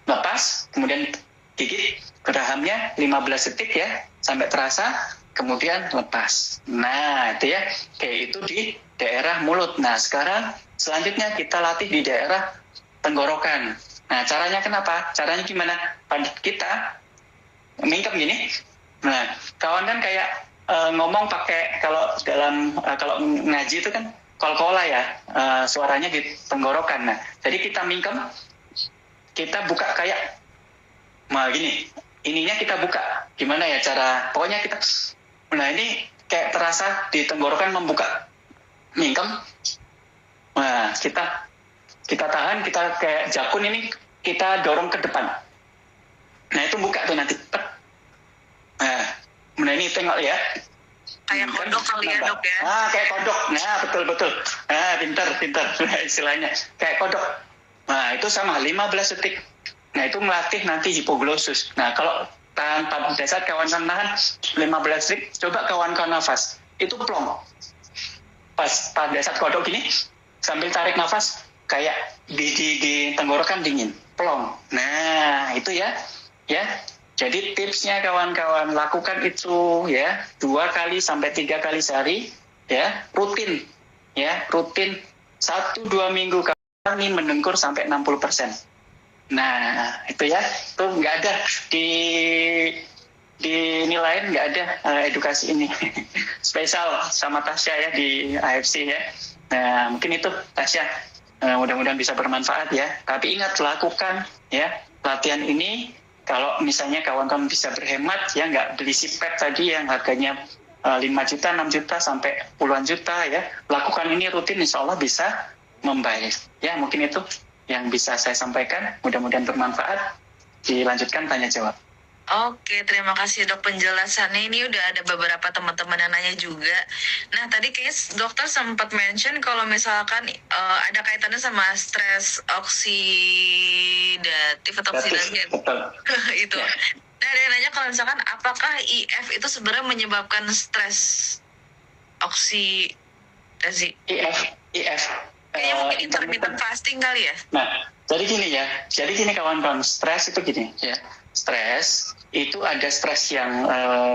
Lepas, kemudian gigit gerahamnya 15 detik ya, sampai terasa, kemudian lepas. Nah, itu ya, kayak itu di daerah mulut. Nah, sekarang selanjutnya kita latih di daerah tenggorokan. Nah, caranya kenapa? Caranya gimana? Kita mingkem gini. Nah, kawan kan kayak ngomong pakai, kalau dalam kalau ngaji itu kan kol-kola ya, suaranya di tenggorokan. Nah, jadi kita mingkem, kita buka kayak gini, ininya kita buka. Gimana ya cara, pokoknya kita, nah ini kayak terasa di tenggorokan membuka. Mingkem. Nah, kita tahan, kita kayak jakun ini, kita dorong ke depan. Nah, itu buka tuh nanti. Nah ini tengok ya. Kayak kodok kali ya, Dok ya. Kayak kodok. Nah, betul. Pintar. Nah, istilahnya kayak kodok. Nah, itu sama 15 detik. Nah, itu melatih nanti hipoglosus. Nah, kalau tahan pada saat kawan-kawan tahan 15 detik, coba kawan-kawan nafas. Itu plong. Pas pada saat kodok gini, sambil tarik nafas, kayak di tenggorokan dingin. Plong. Nah, itu ya. Jadi tipsnya kawan-kawan, lakukan itu ya 2 kali sampai 3 kali sehari ya, rutin 1-2 minggu kami mendengkur sampai 60%. Nah, itu ya, itu nggak ada di ini lain, nggak ada edukasi ini spesial sama Tasya ya di AFC ya. Nah, mungkin itu Tasya, mudah-mudahan bisa bermanfaat ya. Tapi ingat, lakukan ya latihan ini. Kalau misalnya kawan-kawan bisa berhemat ya, nggak beli sipet tadi yang harganya 5 juta, 6 juta sampai puluhan juta ya, lakukan ini rutin, insya Allah bisa membaik ya. Mungkin itu yang bisa saya sampaikan, mudah-mudahan bermanfaat. Dilanjutkan tanya jawab. Oke, terima kasih dok penjelasannya. Ini udah ada beberapa teman-teman yang nanya juga. Nah, tadi kayaknya dokter sempat mention kalau misalkan ada kaitannya sama stres oksidatif atau oksidatif. Itu. Ya. Nah, ada yang nanya kalau misalkan apakah IF itu sebenarnya menyebabkan stres oksidasi? IF. Kayaknya mungkin intermittent fasting kali ya? Nah, jadi gini kawan-kawan, stres itu gini ya. Stres itu ada stres yang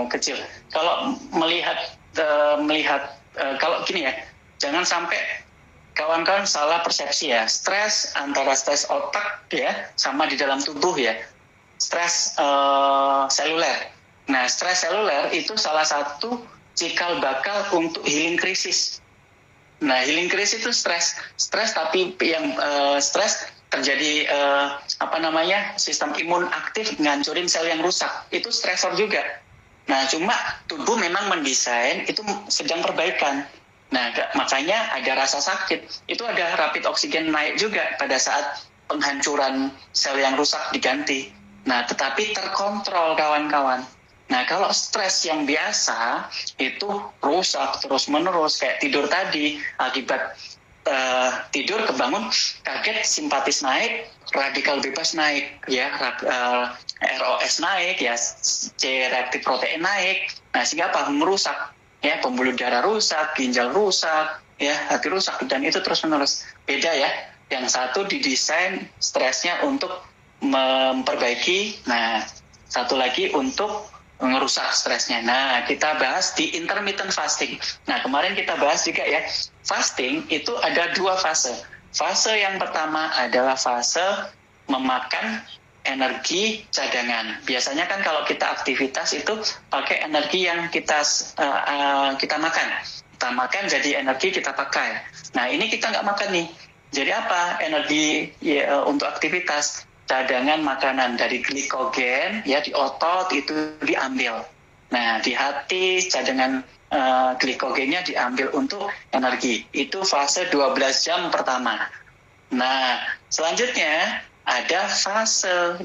kecil. Kalau melihat kalau gini ya, jangan sampai kawan-kawan salah persepsi ya. Stres antara stres otak ya sama di dalam tubuh ya. Stres seluler. Nah, stres seluler itu salah satu cikal bakal untuk healing krisis. Nah, healing krisis itu stres tapi yang stres terjadi sistem imun aktif ngancurin sel yang rusak, itu stresor juga. Nah, cuma tubuh memang mendesain itu sedang perbaikan. Nah, makanya ada rasa sakit, itu ada rapid oksigen naik juga pada saat penghancuran sel yang rusak diganti. Nah, tetapi terkontrol kawan-kawan. Nah, kalau stres yang biasa itu rusak terus-menerus, kayak tidur tadi, akibat tidur kebangun kaget, simpatis naik, radikal bebas naik, ya ROS naik, ya C reaktif protein naik. Nah, sehingga apa? Merusak, ya pembuluh darah rusak, ginjal rusak, ya hati rusak, dan itu terus-menerus. Beda ya, yang satu didesain stresnya untuk memperbaiki, nah satu lagi untuk ngerusak stresnya. Nah, kita bahas di intermittent fasting. Nah, kemarin kita bahas juga ya, fasting itu ada 2 fase. Fase yang pertama adalah fase memakan energi cadangan. Biasanya kan kalau kita aktivitas itu pakai energi yang kita makan. Kita makan jadi energi kita pakai. Nah, ini kita nggak makan nih. Jadi apa? Energi untuk aktivitas, cadangan makanan dari glikogen ya di otot itu diambil. Nah, di hati cadangan glikogennya diambil untuk energi. Itu fase 12 jam pertama. Nah, selanjutnya ada fase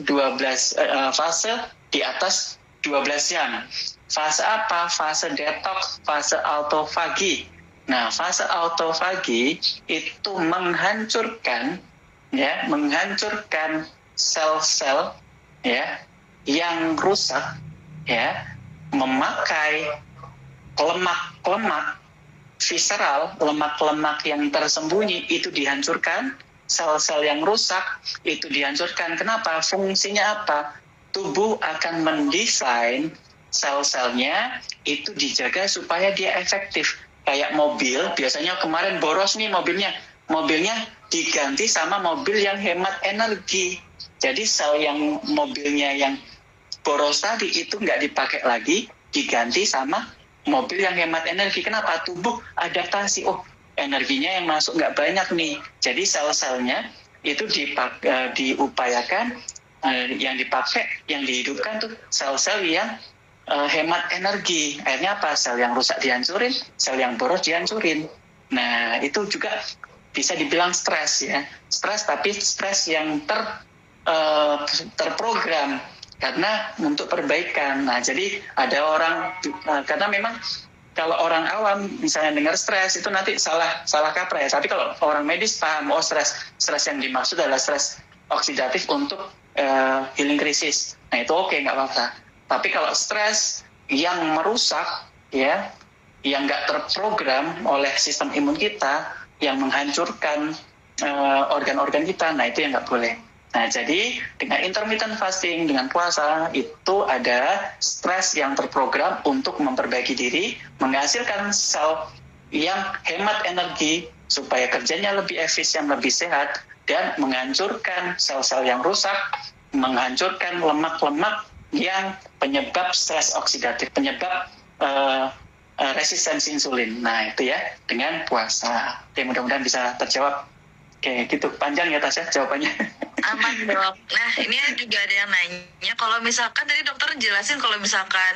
fase di atas 12 jam. Fase apa? Fase detox, fase autofagi. Nah, fase autofagi itu menghancurkan sel-sel ya yang rusak, ya memakai lemak-lemak visceral, lemak-lemak yang tersembunyi itu dihancurkan, sel-sel yang rusak itu dihancurkan. Kenapa? Fungsinya apa? Tubuh akan mendesain sel-selnya itu dijaga supaya dia efektif. Kayak mobil, biasanya kemarin boros nih mobilnya diganti sama mobil yang hemat energi. Jadi sel yang mobilnya yang boros tadi itu nggak dipakai lagi, diganti sama mobil yang hemat energi. Kenapa? Tubuh adaptasi. Oh, energinya yang masuk nggak banyak nih. Jadi sel-selnya itu diupayakan yang dipakai, yang dihidupkan tuh sel-sel yang hemat energi. Akhirnya apa? Sel yang rusak dihancurin, sel yang boros dihancurin. Nah, itu juga bisa dibilang stres ya. Stres, tapi stres yang terprogram karena untuk perbaikan. Nah, jadi ada orang karena memang kalau orang awam misalnya dengar stres itu nanti salah kaprah ya. Tapi kalau orang medis paham, oh stres yang dimaksud adalah stres oksidatif untuk healing krisis. Nah itu oke, nggak apa-apa. Tapi kalau stres yang merusak, ya, yang nggak terprogram oleh sistem imun kita, yang menghancurkan organ-organ kita, nah itu yang nggak boleh. Nah jadi dengan intermittent fasting, dengan puasa, itu ada stres yang terprogram untuk memperbaiki diri, menghasilkan sel yang hemat energi supaya kerjanya lebih efisien, lebih sehat, dan menghancurkan sel-sel yang rusak, menghancurkan lemak-lemak yang penyebab stres oksidatif, penyebab resistensi insulin. Nah itu ya, dengan puasa. Oke, mudah-mudahan bisa terjawab. Oke, gitu. Panjang ya Tasya jawabannya. Aman dok. Nah ini juga ada yang nanya, kalau misalkan tadi dokter jelasin kalau misalkan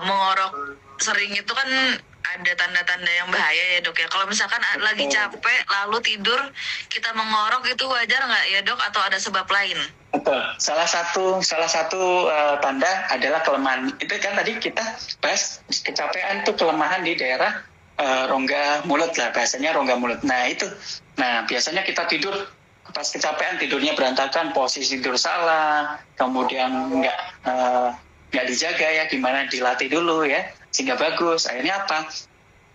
mengorok sering itu kan ada tanda-tanda yang bahaya ya dok ya. Kalau misalkan lagi capek lalu tidur kita mengorok itu wajar nggak ya dok, atau ada sebab lain? Betul. Salah satu tanda adalah kelemahan. Itu kan tadi kita bahas kecapean itu kelemahan di daerah rongga mulut lah, bahasanya rongga mulut. Nah itu. Nah biasanya kita tidur pas kecapean, tidurnya berantakan, posisi tidur salah, kemudian nggak dijaga ya, gimana dilatih dulu ya sehingga bagus. Akhirnya apa?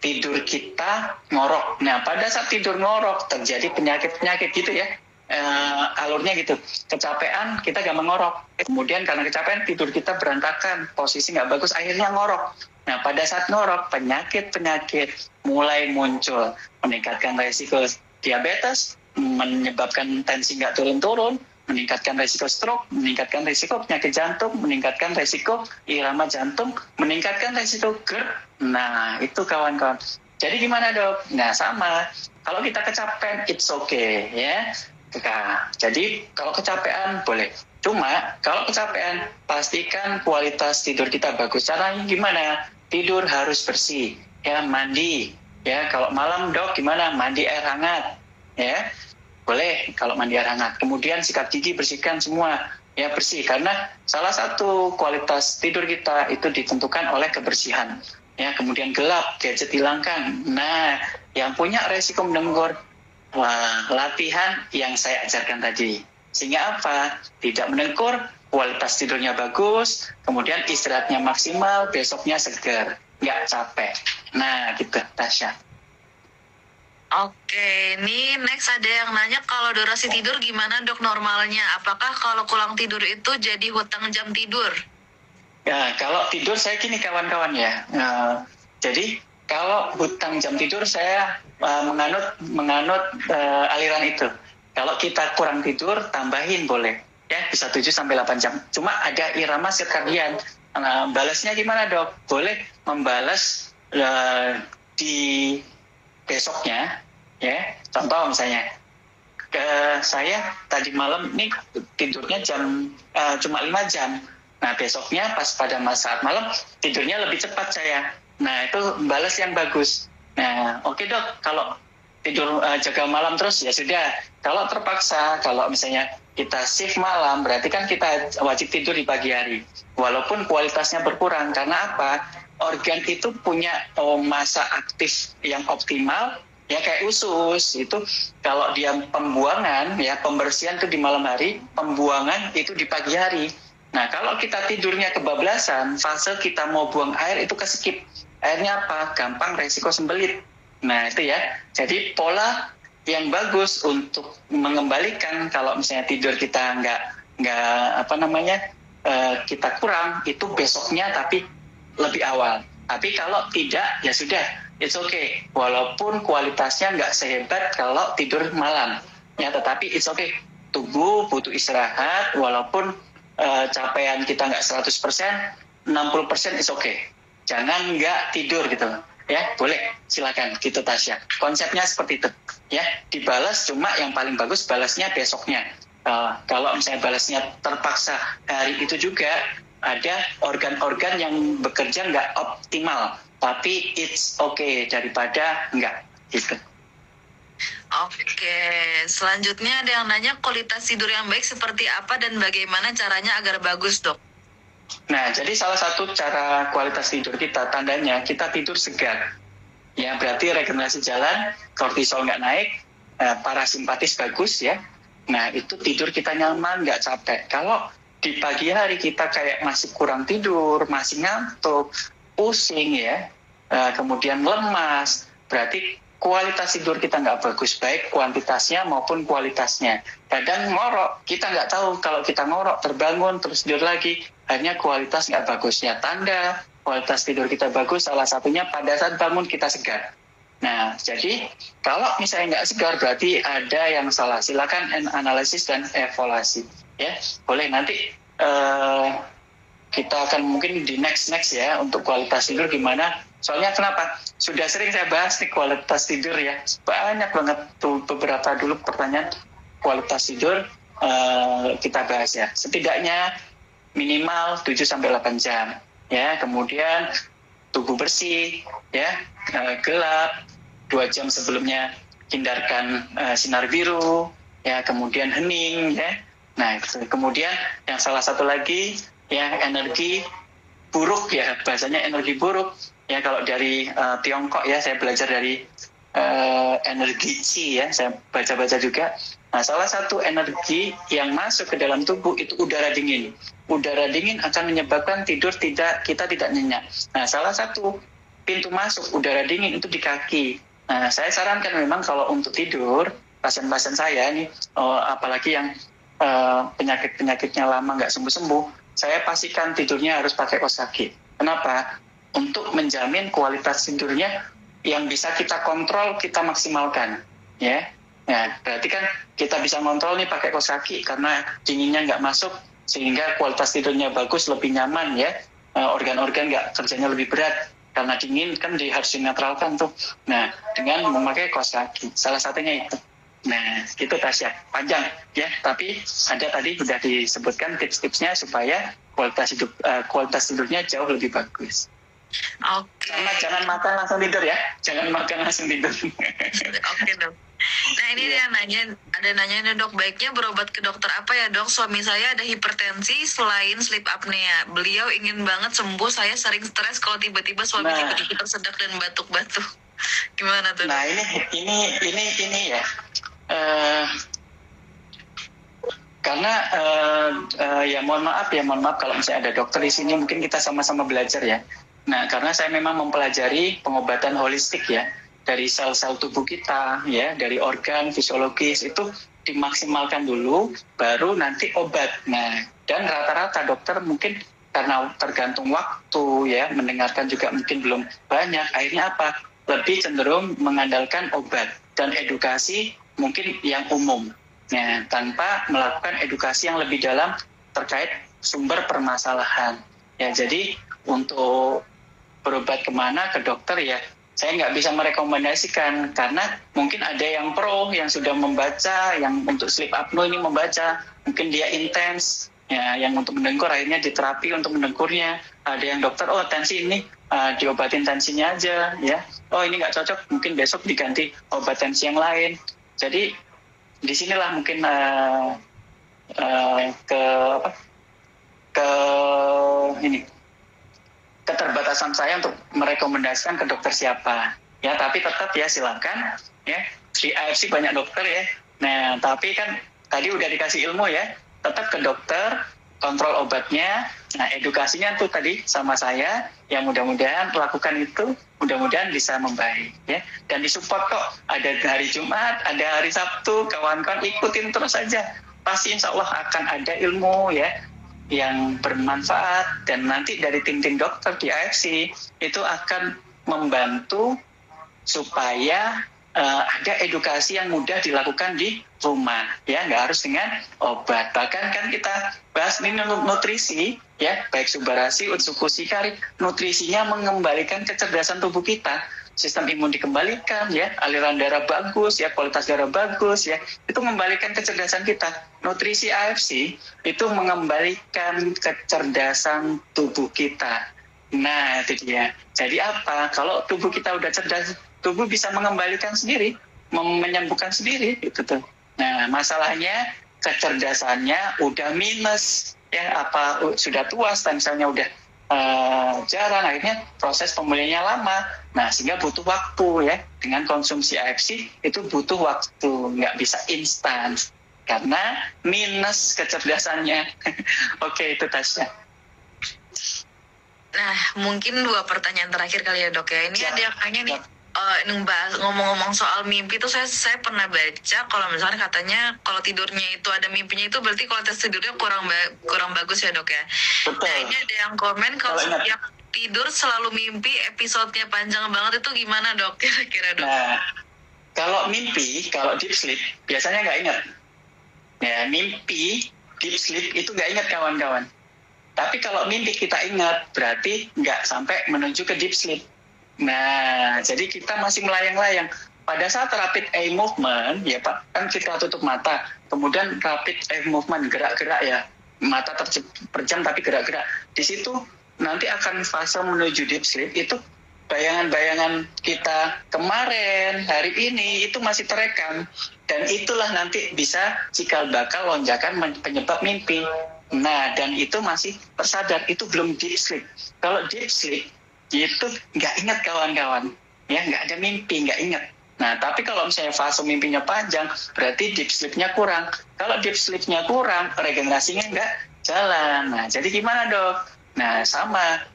Tidur kita ngorok. Nah pada saat tidur ngorok terjadi penyakit gitu ya. Alurnya gitu, kecapean kita gampang ngorok, kemudian karena kecapean tidur kita berantakan, posisi nggak bagus, akhirnya ngorok. Nah pada saat ngorok penyakit mulai muncul, meningkatkan resiko diabetes, menyebabkan tensi nggak turun-turun, meningkatkan resiko stroke, meningkatkan resiko penyakit jantung, meningkatkan resiko irama jantung, meningkatkan resiko GERD. Nah itu kawan-kawan. Jadi gimana dok? Nah sama, kalau kita kecapean it's okay ya. Nah, jadi kalau kecapean boleh. Cuma kalau kecapean pastikan kualitas tidur kita bagus. Caranya gimana? Tidur harus bersih, ya mandi. Ya kalau malam dok gimana? Mandi air hangat, ya boleh kalau mandi air hangat. Kemudian sikat gigi bersihkan semua, ya bersih. Karena salah satu kualitas tidur kita itu ditentukan oleh kebersihan. Ya kemudian gelap, gadget hilangkan. Nah yang punya resiko mendengkur, latihan yang saya ajarkan tadi. Sehingga apa? Tidak mendengkur, kualitas tidurnya bagus, kemudian istirahatnya maksimal, besoknya segar, nggak capek. Nah gitu Tasya. Oke, ini next ada yang nanya kalau durasi tidur gimana dok normalnya? Apakah kalau kurang tidur itu jadi hutang jam tidur? Ya, kalau tidur saya gini kawan-kawan ya. Jadi kalau hutang jam tidur saya menganut aliran itu. Kalau kita kurang tidur tambahin boleh. Ya, bisa 7-8 jam. Cuma ada irama sirkadian. Balasnya gimana dok? Boleh membalas di besoknya, ya. Contoh misalnya, saya tadi malam ini tidurnya cuma 5 jam. Nah besoknya pas pada saat malam tidurnya lebih cepat saya. Nah itu balas yang bagus. Nah oke dok, kalau tidur jaga malam terus ya sudah. Kalau terpaksa, kalau misalnya kita shift malam, berarti kan kita wajib tidur di pagi hari. Walaupun kualitasnya berkurang, karena apa? Organ itu punya masa aktif yang optimal, ya kayak usus itu. Kalau dia pembuangan, ya pembersihan itu di malam hari, pembuangan itu di pagi hari. Nah kalau kita tidurnya kebablasan, fase kita mau buang air itu keskip. Akhirnya apa? Gampang resiko sembelit. Nah itu ya. Jadi pola yang bagus untuk mengembalikan kalau misalnya tidur kita kita kurang itu besoknya tapi lebih awal. Tapi kalau tidak ya sudah, it's okay. Walaupun kualitasnya nggak sehebat kalau tidur malam. Ya tetapi it's okay. Tubuh butuh istirahat walaupun capaian kita nggak 100%, 60% is okay. Jangan nggak tidur gitu. Ya, boleh, silakan gitu Tasya. Konsepnya seperti itu. Ya, dibalas cuma yang paling bagus balasnya besoknya. Kalau misalnya balasnya terpaksa hari itu juga ada organ-organ yang bekerja nggak optimal, tapi it's okay daripada nggak gitu. Oke, selanjutnya ada yang nanya kualitas tidur yang baik seperti apa dan bagaimana caranya agar bagus dok? Nah, jadi salah satu cara kualitas tidur kita, tandanya kita tidur segar. Ya, berarti regenerasi jalan, kortisol nggak naik, parasimpatis bagus ya. Nah, itu tidur kita nyaman, nggak capek. Kalau di pagi hari kita kayak masih kurang tidur, masih ngantuk, pusing ya, kemudian lemas, berarti kualitas tidur kita nggak bagus, baik kuantitasnya maupun kualitasnya. Kadang ngorok, kita nggak tahu kalau kita ngorok, terbangun, terus tidur lagi, hanya kualitas nggak bagus. Ya, tanda kualitas tidur kita bagus, salah satunya pada saat bangun kita segar. Nah, jadi kalau misalnya nggak segar berarti ada yang salah. Silakan analisis dan evaluasi. Ya, boleh nanti kita akan mungkin di next ya untuk kualitas tidur gimana. Soalnya kenapa? Sudah sering saya bahas nih kualitas tidur ya. Banyak banget tuh beberapa dulu pertanyaan kualitas tidur kita bahas ya. Setidaknya minimal 7-8 jam. Ya, kemudian tubuh bersih, ya, gelap, 2 jam sebelumnya hindarkan sinar biru, ya, kemudian hening, ya. Nah, kemudian yang salah satu lagi, ya, energi buruk, ya, bahasanya energi buruk, ya, kalau dari Tiongkok, ya, saya belajar dari energi Qi, ya, saya baca-baca juga. Nah, salah satu energi yang masuk ke dalam tubuh itu udara dingin. Udara dingin akan menyebabkan kita tidak nyenyak. Nah, salah satu pintu masuk udara dingin itu di kaki. Nah, saya sarankan memang kalau untuk tidur, pasien-pasien saya nih, apalagi yang penyakitnya lama nggak sembuh-sembuh, saya pastikan tidurnya harus pakai kaos kaki. Kenapa? Untuk menjamin kualitas tidurnya yang bisa kita kontrol, kita maksimalkan. Ya. Nah, berarti kan kita bisa kontrol nih pakai kaos kaki karena dinginnya nggak masuk, sehingga kualitas tidurnya bagus, lebih nyaman ya. Organ-organ nggak kerjanya lebih berat karena dingin kan harus dinetralkan tuh. Nah, dengan memakai kaos kaki, salah satunya itu. Nah, itu Tasya, panjang ya, tapi ada tadi sudah disebutkan tips-tipsnya supaya kualitas tidurnya jauh lebih bagus. Oke. Jangan makan langsung tidur ya, jangan makan langsung tidur. Oke dok. Nah ini dia ada nanya nih dok, baiknya berobat ke dokter apa ya dok? Suami saya ada hipertensi selain sleep apnea. Beliau ingin banget sembuh, saya sering stres kalau tiba-tiba suami tiba-tiba tersedak dan batuk-batuk. Gimana tuh? Nah ini ya. Karena ya mohon maaf kalau misalnya ada dokter di sini, mungkin kita sama-sama belajar ya. Nah, karena saya memang mempelajari pengobatan holistik ya, dari sel-sel tubuh kita ya, dari organ fisiologis itu dimaksimalkan dulu, baru nanti obat. Nah, dan rata-rata dokter mungkin karena tergantung waktu ya, mendengarkan juga mungkin belum banyak, akhirnya apa? Lebih cenderung mengandalkan obat dan edukasi mungkin yang umum. Nah, tanpa melakukan edukasi yang lebih dalam terkait sumber permasalahan. Ya, jadi untuk berobat kemana, ke dokter ya, saya nggak bisa merekomendasikan karena mungkin ada yang pro yang sudah membaca, yang untuk sleep apnea ini membaca, mungkin dia intens, ya, yang untuk mendengkur akhirnya diterapi untuk mendengkurnya. Ada yang dokter, oh tensi ini diobatin tensinya aja, ya. Oh ini nggak cocok, mungkin besok diganti obat tensi yang lain. Jadi disinilah mungkin keterbatasan saya untuk merekomendasikan ke dokter siapa ya, tapi tetap ya silakan ya, di AFC banyak dokter ya. Nah, tapi kan tadi udah dikasih ilmu ya, tetap ke dokter, kontrol obatnya. Nah, edukasinya tuh tadi sama saya, yang mudah-mudahan lakukan itu, mudah-mudahan bisa membaik ya. Dan disupport kok, ada hari Jumat, ada hari Sabtu, kawan-kawan ikutin terus aja, pasti insya Allah akan ada ilmu ya yang bermanfaat, dan nanti dari tim-tim dokter di AFC itu akan membantu supaya ada edukasi yang mudah dilakukan di rumah ya, nggak harus dengan obat. Bahkan kan kita bahas ini nutrisi ya, baik Subarasi, Utsukushi, Kari, nutrisinya mengembalikan kecerdasan tubuh kita, sistem imun dikembalikan ya, aliran darah bagus ya, kualitas darah bagus ya, itu mengembalikan kecerdasan kita. Nutrisi AFC itu mengembalikan kecerdasan tubuh kita. Nah, itu dia. Jadi apa? Kalau tubuh kita udah cerdas, tubuh bisa mengembalikan sendiri, menyembuhkan sendiri, gitu tuh. Nah, masalahnya kecerdasannya udah minus, ya, apa sudah tua, stem cell-nya udah jarang, akhirnya proses pemulihannya lama. Nah, sehingga butuh waktu ya. Dengan konsumsi AFC itu butuh waktu, nggak bisa instan. karena minus kecerdasannya. Oke, itu Tasya. Nah, mungkin 2 pertanyaan terakhir kali ya dok ya. Ini Ya, ada yang tanya nih, ya. ngomong-ngomong soal mimpi itu saya pernah baca kalau misalnya katanya kalau tidurnya itu ada mimpinya itu berarti kualitas tidurnya kurang bagus ya dok ya. Betul. Nah ini ada yang komen kalau Kalau ingat. setiap tidur selalu mimpi, episodenya panjang banget, itu gimana dok kira-kira dok? Nah, kalau mimpi, kalau deep sleep biasanya nggak ingat. Ya, mimpi deep sleep itu nggak ingat kawan-kawan. Tapi kalau mimpi kita ingat, berarti nggak sampai menuju ke deep sleep. Nah, jadi kita masih melayang-layang. Pada saat rapid eye movement, ya Pak, kan kita tutup mata. Kemudian rapid eye movement, gerak-gerak ya. Mata terpejam tapi gerak-gerak. Di situ nanti akan fase menuju deep sleep, itu bayangan-bayangan kita kemarin, hari ini, itu masih terekam. Dan itulah nanti bisa cikal bakal lonjakan penyebab mimpi. Nah, dan itu masih tersadar, itu belum deep sleep. Kalau deep sleep, itu nggak ingat kawan-kawan. Ya, nggak ada mimpi, nggak ingat. Nah, tapi kalau misalnya fase mimpinya panjang, berarti deep sleep-nya kurang. Kalau deep sleep-nya kurang, regenerasinya nggak jalan. Nah, jadi gimana dok? Nah, sama.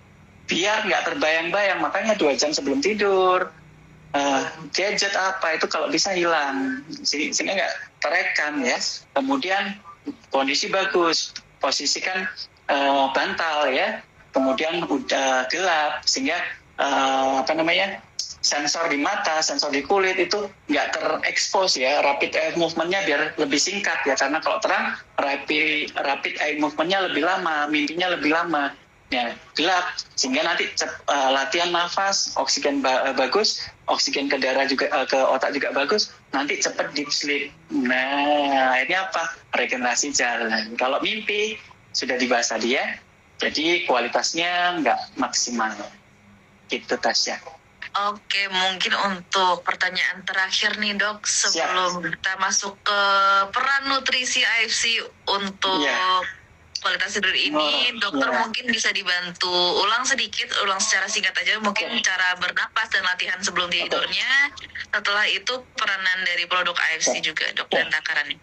Biar nggak terbayang-bayang, makanya 2 jam sebelum tidur, gadget apa itu kalau bisa hilang, sehingga nggak terekam ya. Kemudian kondisi bagus, posisikan bantal ya, kemudian udah gelap sehingga sensor di mata, sensor di kulit itu nggak terekspos ya. Rapid eye movement-nya biar lebih singkat ya, karena kalau terang rapid eye movement-nya lebih lama, mimpinya lebih lama. Ya, gelap sehingga nanti latihan nafas, oksigen bagus, oksigen ke darah juga, ke otak juga bagus, nanti cepat deep sleep. Nah, ini apa? Regenerasi jalan. Kalau mimpi sudah dibahas tadi ya, jadi kualitasnya nggak maksimal. Gitu Tasya. Oke, mungkin untuk pertanyaan terakhir nih dok, sebelum kita masuk ke peran nutrisi AFC untuk kualitas tidur ini, dokter mungkin bisa dibantu ulang secara singkat aja, mungkin cara bernapas dan latihan sebelum tidurnya. Setelah itu peranan dari produk AFC juga dok, dan takarannya.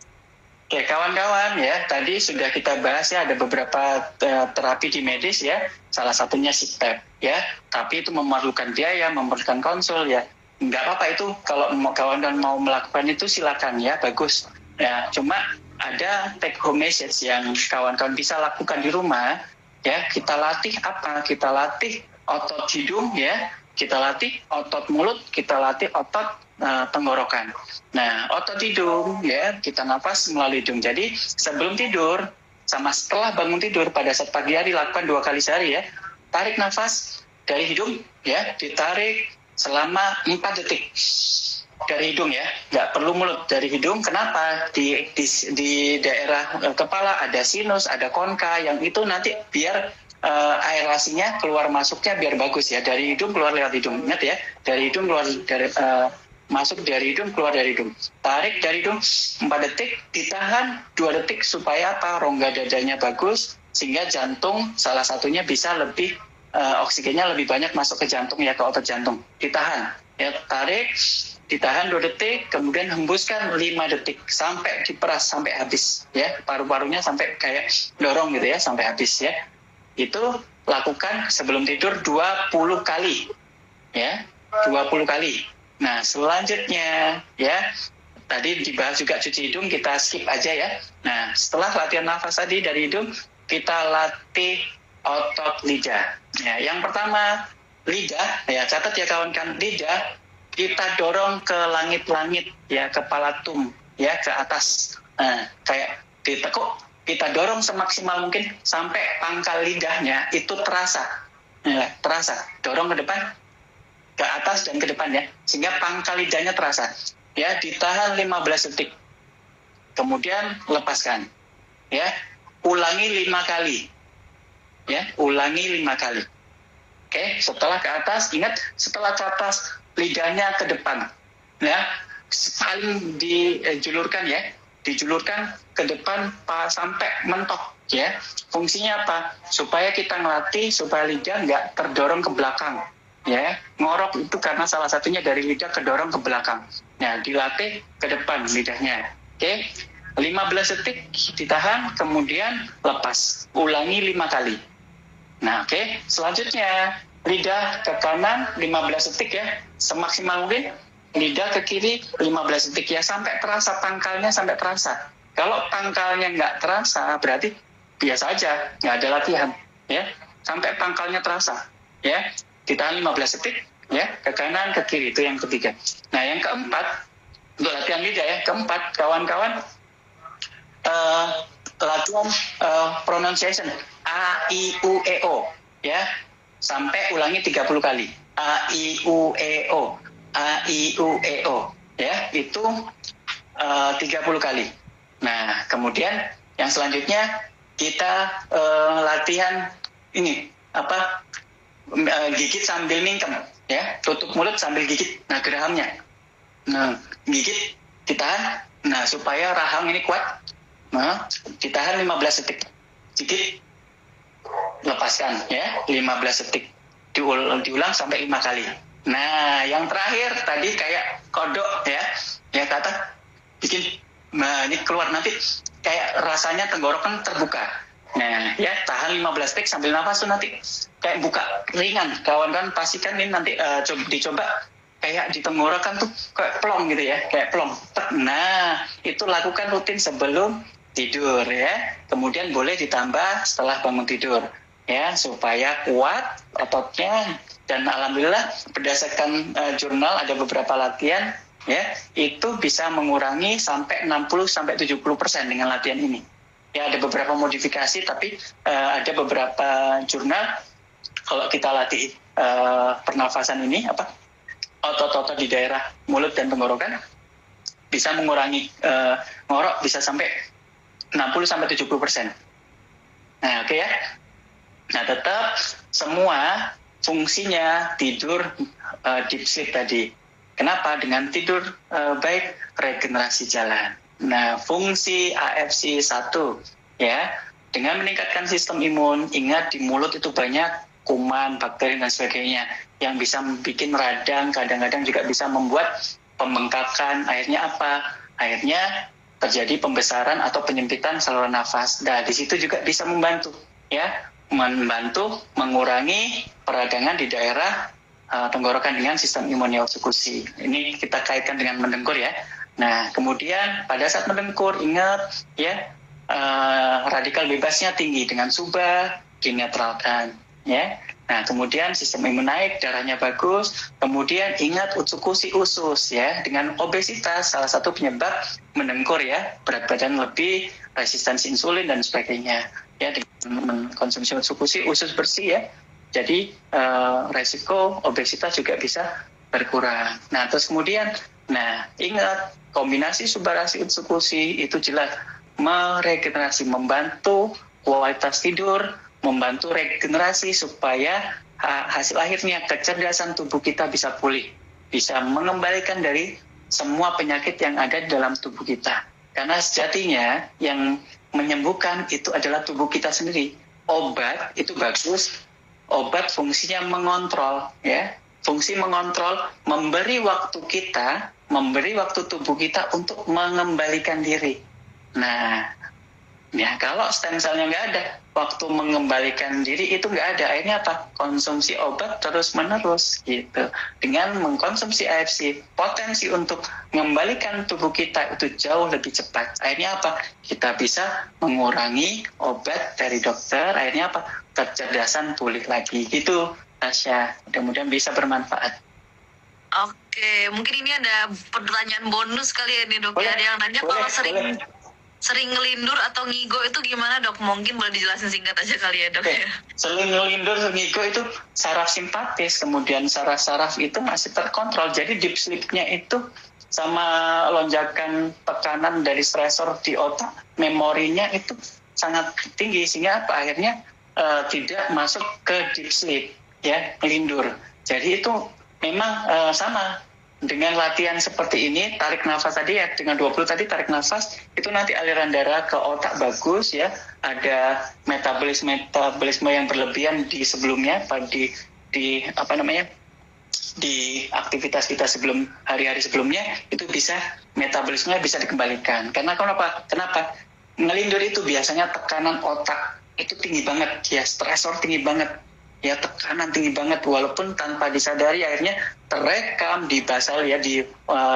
Oke, kawan-kawan ya, tadi sudah kita bahas ya, ada beberapa terapi di medis ya, salah satunya CPAP ya, tapi itu memerlukan biaya, memerlukan konsul ya. Nggak apa-apa itu, kalau kawan-kawan mau melakukan itu silakan ya, bagus. Ya, cuma ada take home message yang kawan-kawan bisa lakukan di rumah ya. Kita latih apa? Kita latih otot hidung ya, kita latih otot mulut, kita latih otot tenggorokan. Nah, otot hidung ya, kita nafas melalui hidung. Jadi sebelum tidur sama setelah bangun tidur pada saat pagi hari, lakukan 2 kali sehari ya. Tarik nafas dari hidung ya, ditarik selama 4 detik dari hidung ya, nggak perlu mulut, dari hidung. Kenapa? Di daerah kepala ada sinus, ada konka, yang itu nanti biar aerasinya keluar masuknya biar bagus ya, dari hidung keluar lewat hidung. Ingat ya, dari hidung keluar masuk dari hidung, keluar dari hidung. Tarik dari hidung 4 detik, ditahan 2 detik supaya apa? Rongga dadanya bagus sehingga jantung salah satunya bisa lebih oksigennya lebih banyak masuk ke jantung ya, ke otot jantung. Ditahan ya, tarik, ditahan 2 detik, kemudian hembuskan 5 detik sampai diperas sampai habis ya, paru-parunya sampai kayak dorong gitu ya, sampai habis ya. Itu lakukan sebelum tidur 20 kali ya, 20 kali. Nah, selanjutnya ya, tadi dibahas juga cuci hidung, kita skip aja ya. Nah, setelah latihan nafas tadi dari hidung, kita latih otot lidah. Ya, yang pertama lidah ya, catat ya kawan-kawan, lidah kita dorong ke langit-langit ya, ke palatum ya, ke atas. Nah, kayak ditekuk, kita dorong semaksimal mungkin sampai pangkal lidahnya itu terasa. Ya, terasa. Dorong ke depan, ke atas dan ke depan ya, sehingga pangkal lidahnya terasa. Ya, ditahan 15 detik. Kemudian lepaskan. Ya, ulangi 5 kali. Ya, ulangi 5 kali. Oke, setelah ke atas, ingat setelah ke atas lidahnya ke depan, ya, saling dijulurkan ya, dijulurkan ke depan sampai mentok ya. Fungsinya apa? Supaya kita ngelatih supaya lidah nggak terdorong ke belakang ya. Ngorok itu karena salah satunya dari lidah kedorong ke belakang. Nah, dilatih ke depan lidahnya. Oke. 15 detik ditahan, kemudian lepas. Ulangi 5 kali. Nah, oke. Selanjutnya, lidah ke kanan 15 detik ya. Semaksimal mungkin. Lidah ke kiri 15 detik ya. Sampai terasa pangkalnya, sampai terasa. Kalau pangkalnya nggak terasa, berarti biasa aja, nggak ada latihan. Ya. Sampai pangkalnya terasa. Ya. Ditahan 15 detik. Ya. Ke kanan, ke kiri. Itu yang ketiga. Nah, yang keempat, untuk latihan lidah ya. Keempat, kawan-kawan, latihan pronunciation A I U E O ya, sampai ulangi 30 kali. A I U E O, A I U E O ya, itu 30 kali. Nah, kemudian yang selanjutnya kita latihan ini apa, gigit sambil mingkem ya, tutup mulut sambil gigit. Nah, gerahamnya, nah gigit ditahan, nah supaya rahang ini kuat. Nah, ditahan 15 detik. Sedikit lepaskan ya, 15 detik. Diulang sampai 5 kali. Nah, yang terakhir tadi kayak kodok ya. Ya kata bikin, nah ini keluar nanti kayak rasanya tenggorokan terbuka. Nah, ya tahan 15 detik sambil nafas tuh nanti kayak buka ringan. Kawan-kawan pastikan ini nanti dicoba kayak di tenggorokan tuh kayak plong gitu ya, kayak plong. Nah, itu lakukan rutin sebelum tidur ya. Kemudian boleh ditambah setelah bangun tidur ya, supaya kuat ototnya. Dan alhamdulillah berdasarkan jurnal ada beberapa latihan ya, itu bisa mengurangi sampai 60-70% dengan latihan ini. Ya, ada beberapa modifikasi, tapi ada beberapa jurnal kalau kita latih pernafasan ini apa, otot-otot di daerah mulut dan tenggorokan bisa mengurangi ngorok bisa sampai 60-70%. Nah, oke ya. Nah, tetap semua fungsinya tidur deep sleep tadi. Kenapa? Dengan tidur baik, regenerasi jalan. Nah, fungsi AFC 1 ya, dengan meningkatkan sistem imun. Ingat, di mulut itu banyak kuman, bakteri dan sebagainya yang bisa bikin radang, kadang-kadang juga bisa membuat pembengkakan. Akhirnya apa? Akhirnya terjadi pembesaran atau penyempitan saluran nafas. Nah, di situ juga bisa membantu ya, membantu mengurangi peradangan di daerah tenggorokan dengan sistem imunnya eksekusi. Ini kita kaitkan dengan mendengkur ya. Nah, kemudian pada saat mendengkur ingat ya, radikal bebasnya tinggi, dengan suba dinetralkan ya. Nah, kemudian sistem imun naik, darahnya bagus. Kemudian ingat utsukusi usus ya, dengan obesitas salah satu penyebab mendengkur ya, berat badan lebih, resistensi insulin dan sebagainya ya. Dengan mengkonsumsi utsukusi usus bersih ya, jadi resiko obesitas juga bisa berkurang. Nah, terus kemudian, nah ingat kombinasi subarasi utsukusi itu jelas meregenerasi, membantu kualitas tidur, membantu regenerasi supaya hasil akhirnya kecerdasan tubuh kita bisa pulih, bisa mengembalikan dari semua penyakit yang ada di dalam tubuh kita. Karena sejatinya yang menyembuhkan itu adalah tubuh kita sendiri. Obat itu bagus, obat fungsinya mengontrol ya, fungsi mengontrol, memberi waktu kita, memberi waktu tubuh kita untuk mengembalikan diri. Nah, ya kalau stem cell-nya nggak ada, waktu mengembalikan diri itu nggak ada. Akhirnya apa? Konsumsi obat terus-menerus gitu. Dengan mengkonsumsi AFC, potensi untuk mengembalikan tubuh kita itu jauh lebih cepat. Akhirnya apa? Kita bisa mengurangi obat dari dokter. Akhirnya apa? Kecerdasan pulih lagi. Gitu, Tasya. Mudah-mudahan bisa bermanfaat. Oke, mungkin ini ada pertanyaan bonus kali ya nih dok. Boleh, ada yang nanya boleh, kalau sering ngelindur atau ngigo itu gimana dok? Mungkin boleh dijelasin singkat aja kali ya dok. Oke. Sering ngelindur, ngigo itu saraf simpatis, kemudian saraf-saraf itu masih terkontrol. Jadi deep sleep-nya itu sama lonjakan tekanan dari stresor di otak, memorinya itu sangat tinggi, sehingga apa? Akhirnya tidak masuk ke deep sleep ya, ngelindur. Jadi itu memang sama dengan latihan seperti ini, tarik nafas tadi ya, dengan 20 tadi tarik nafas, itu nanti aliran darah ke otak bagus ya, ada metabolisme yang berlebihan di sebelumnya, di apa namanya, di aktivitas kita sebelum hari-hari sebelumnya itu bisa metabolisme bisa dikembalikan. Karena kenapa ngelindur itu biasanya tekanan otak itu tinggi banget ya, stresor tinggi banget ya, tekanan tinggi banget, walaupun tanpa disadari akhirnya terekam di basal ya, di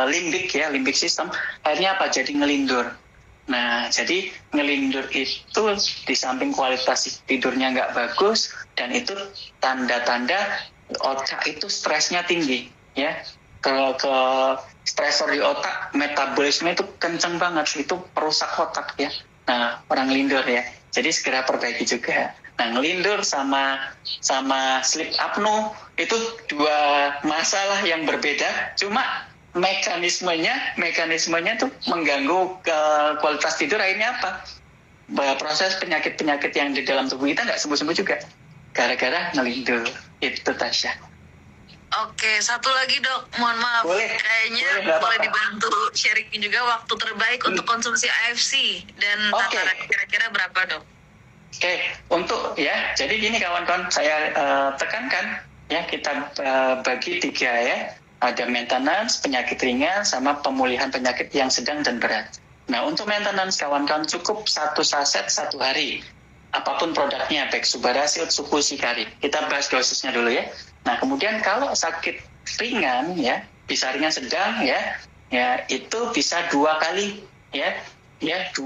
limbik system, akhirnya apa, jadi ngelindur. Nah, jadi ngelindur itu di samping kualitas tidurnya nggak bagus, dan itu tanda-tanda otak itu stresnya tinggi ya, ke stresor di otak, metabolisme itu kenceng banget, itu perusak otak ya. Nah, orang ngelindur ya, jadi segera perbaiki juga. Nah, ngelindur sama sleep apnea itu dua masalah yang berbeda, cuma mekanismenya tuh mengganggu ke kualitas tidur. Akhirnya apa? Proses penyakit-penyakit yang di dalam tubuh kita nggak sembuh-sembuh juga gara-gara ngelindur. Itu Tasya. Oke, satu lagi dok, mohon maaf, kayaknya boleh dibantu sharing juga waktu terbaik untuk konsumsi AFC dan takaran kira-kira berapa dok? Oke, untuk ya, jadi gini kawan-kawan, saya tekankan ya, kita bagi 3 ya. Ada maintenance, penyakit ringan, sama pemulihan penyakit yang sedang dan berat. Nah, untuk maintenance kawan-kawan cukup 1 saset 1 hari. Apapun produknya, baik Subarasil, Suku, Sikari. Kita bahas dosisnya dulu ya. Nah, kemudian kalau sakit ringan ya, bisa ringan sedang ya itu bisa 2 kali ya 2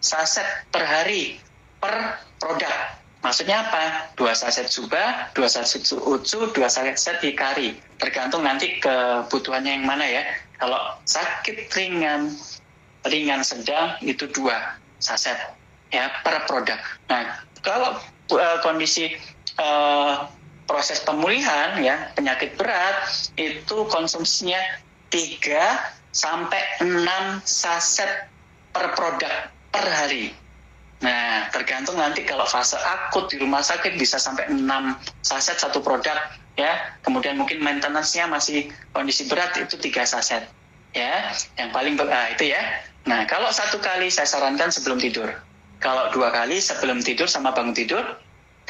saset per hari per produk. Maksudnya apa? 2 saset Suba, 2 saset Utsu, 2 saset Hikari. Tergantung nanti kebutuhannya yang mana ya. Kalau sakit ringan sedang itu 2 saset ya per produk. Nah, kalau kondisi proses pemulihan ya, penyakit berat itu konsumsinya 3 sampai 6 saset per produk per hari. Nah, tergantung nanti kalau fase akut di rumah sakit bisa sampai 6 saset 1 produk ya. Kemudian mungkin maintenance-nya masih kondisi berat itu 3 saset ya. Yang paling itu ya. Nah, kalau 1 kali saya sarankan sebelum tidur. Kalau 2 kali sebelum tidur sama bangun tidur.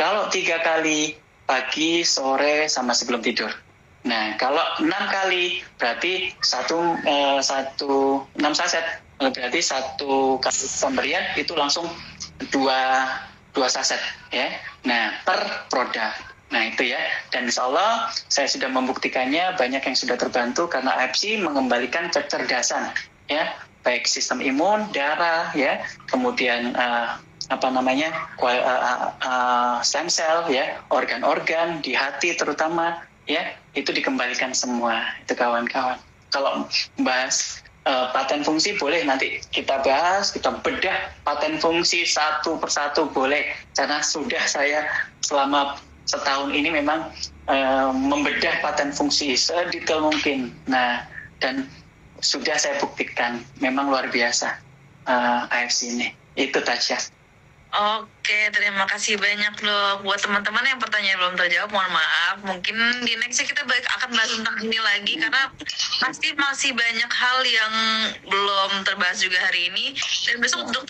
Kalau 3 kali pagi, sore sama sebelum tidur. Nah, kalau 6 kali berarti 6 saset. Berarti 1 kali pemberian itu langsung 2 saset ya. Nah, per produk. Nah, itu ya. Dan insya Allah saya sudah membuktikannya, banyak yang sudah terbantu karena AFC mengembalikan kecerdasan ya, baik sistem imun, darah ya, kemudian stem cell ya, organ-organ di hati terutama ya, itu dikembalikan semua. Itu kawan-kawan. Kalau bahas paten fungsi boleh nanti kita bahas, kita bedah paten fungsi satu persatu boleh, karena sudah saya selama setahun ini memang membedah paten fungsi sedetail mungkin. Nah, dan sudah saya buktikan memang luar biasa AFC ini. Itu Tasya. Oke, terima kasih banyak dok. Buat teman-teman yang pertanyaan belum terjawab, mohon maaf. Mungkin di nextnya kita akan bahas tentang ini lagi, karena pasti masih banyak hal yang belum terbahas juga hari ini. Dan besok dokter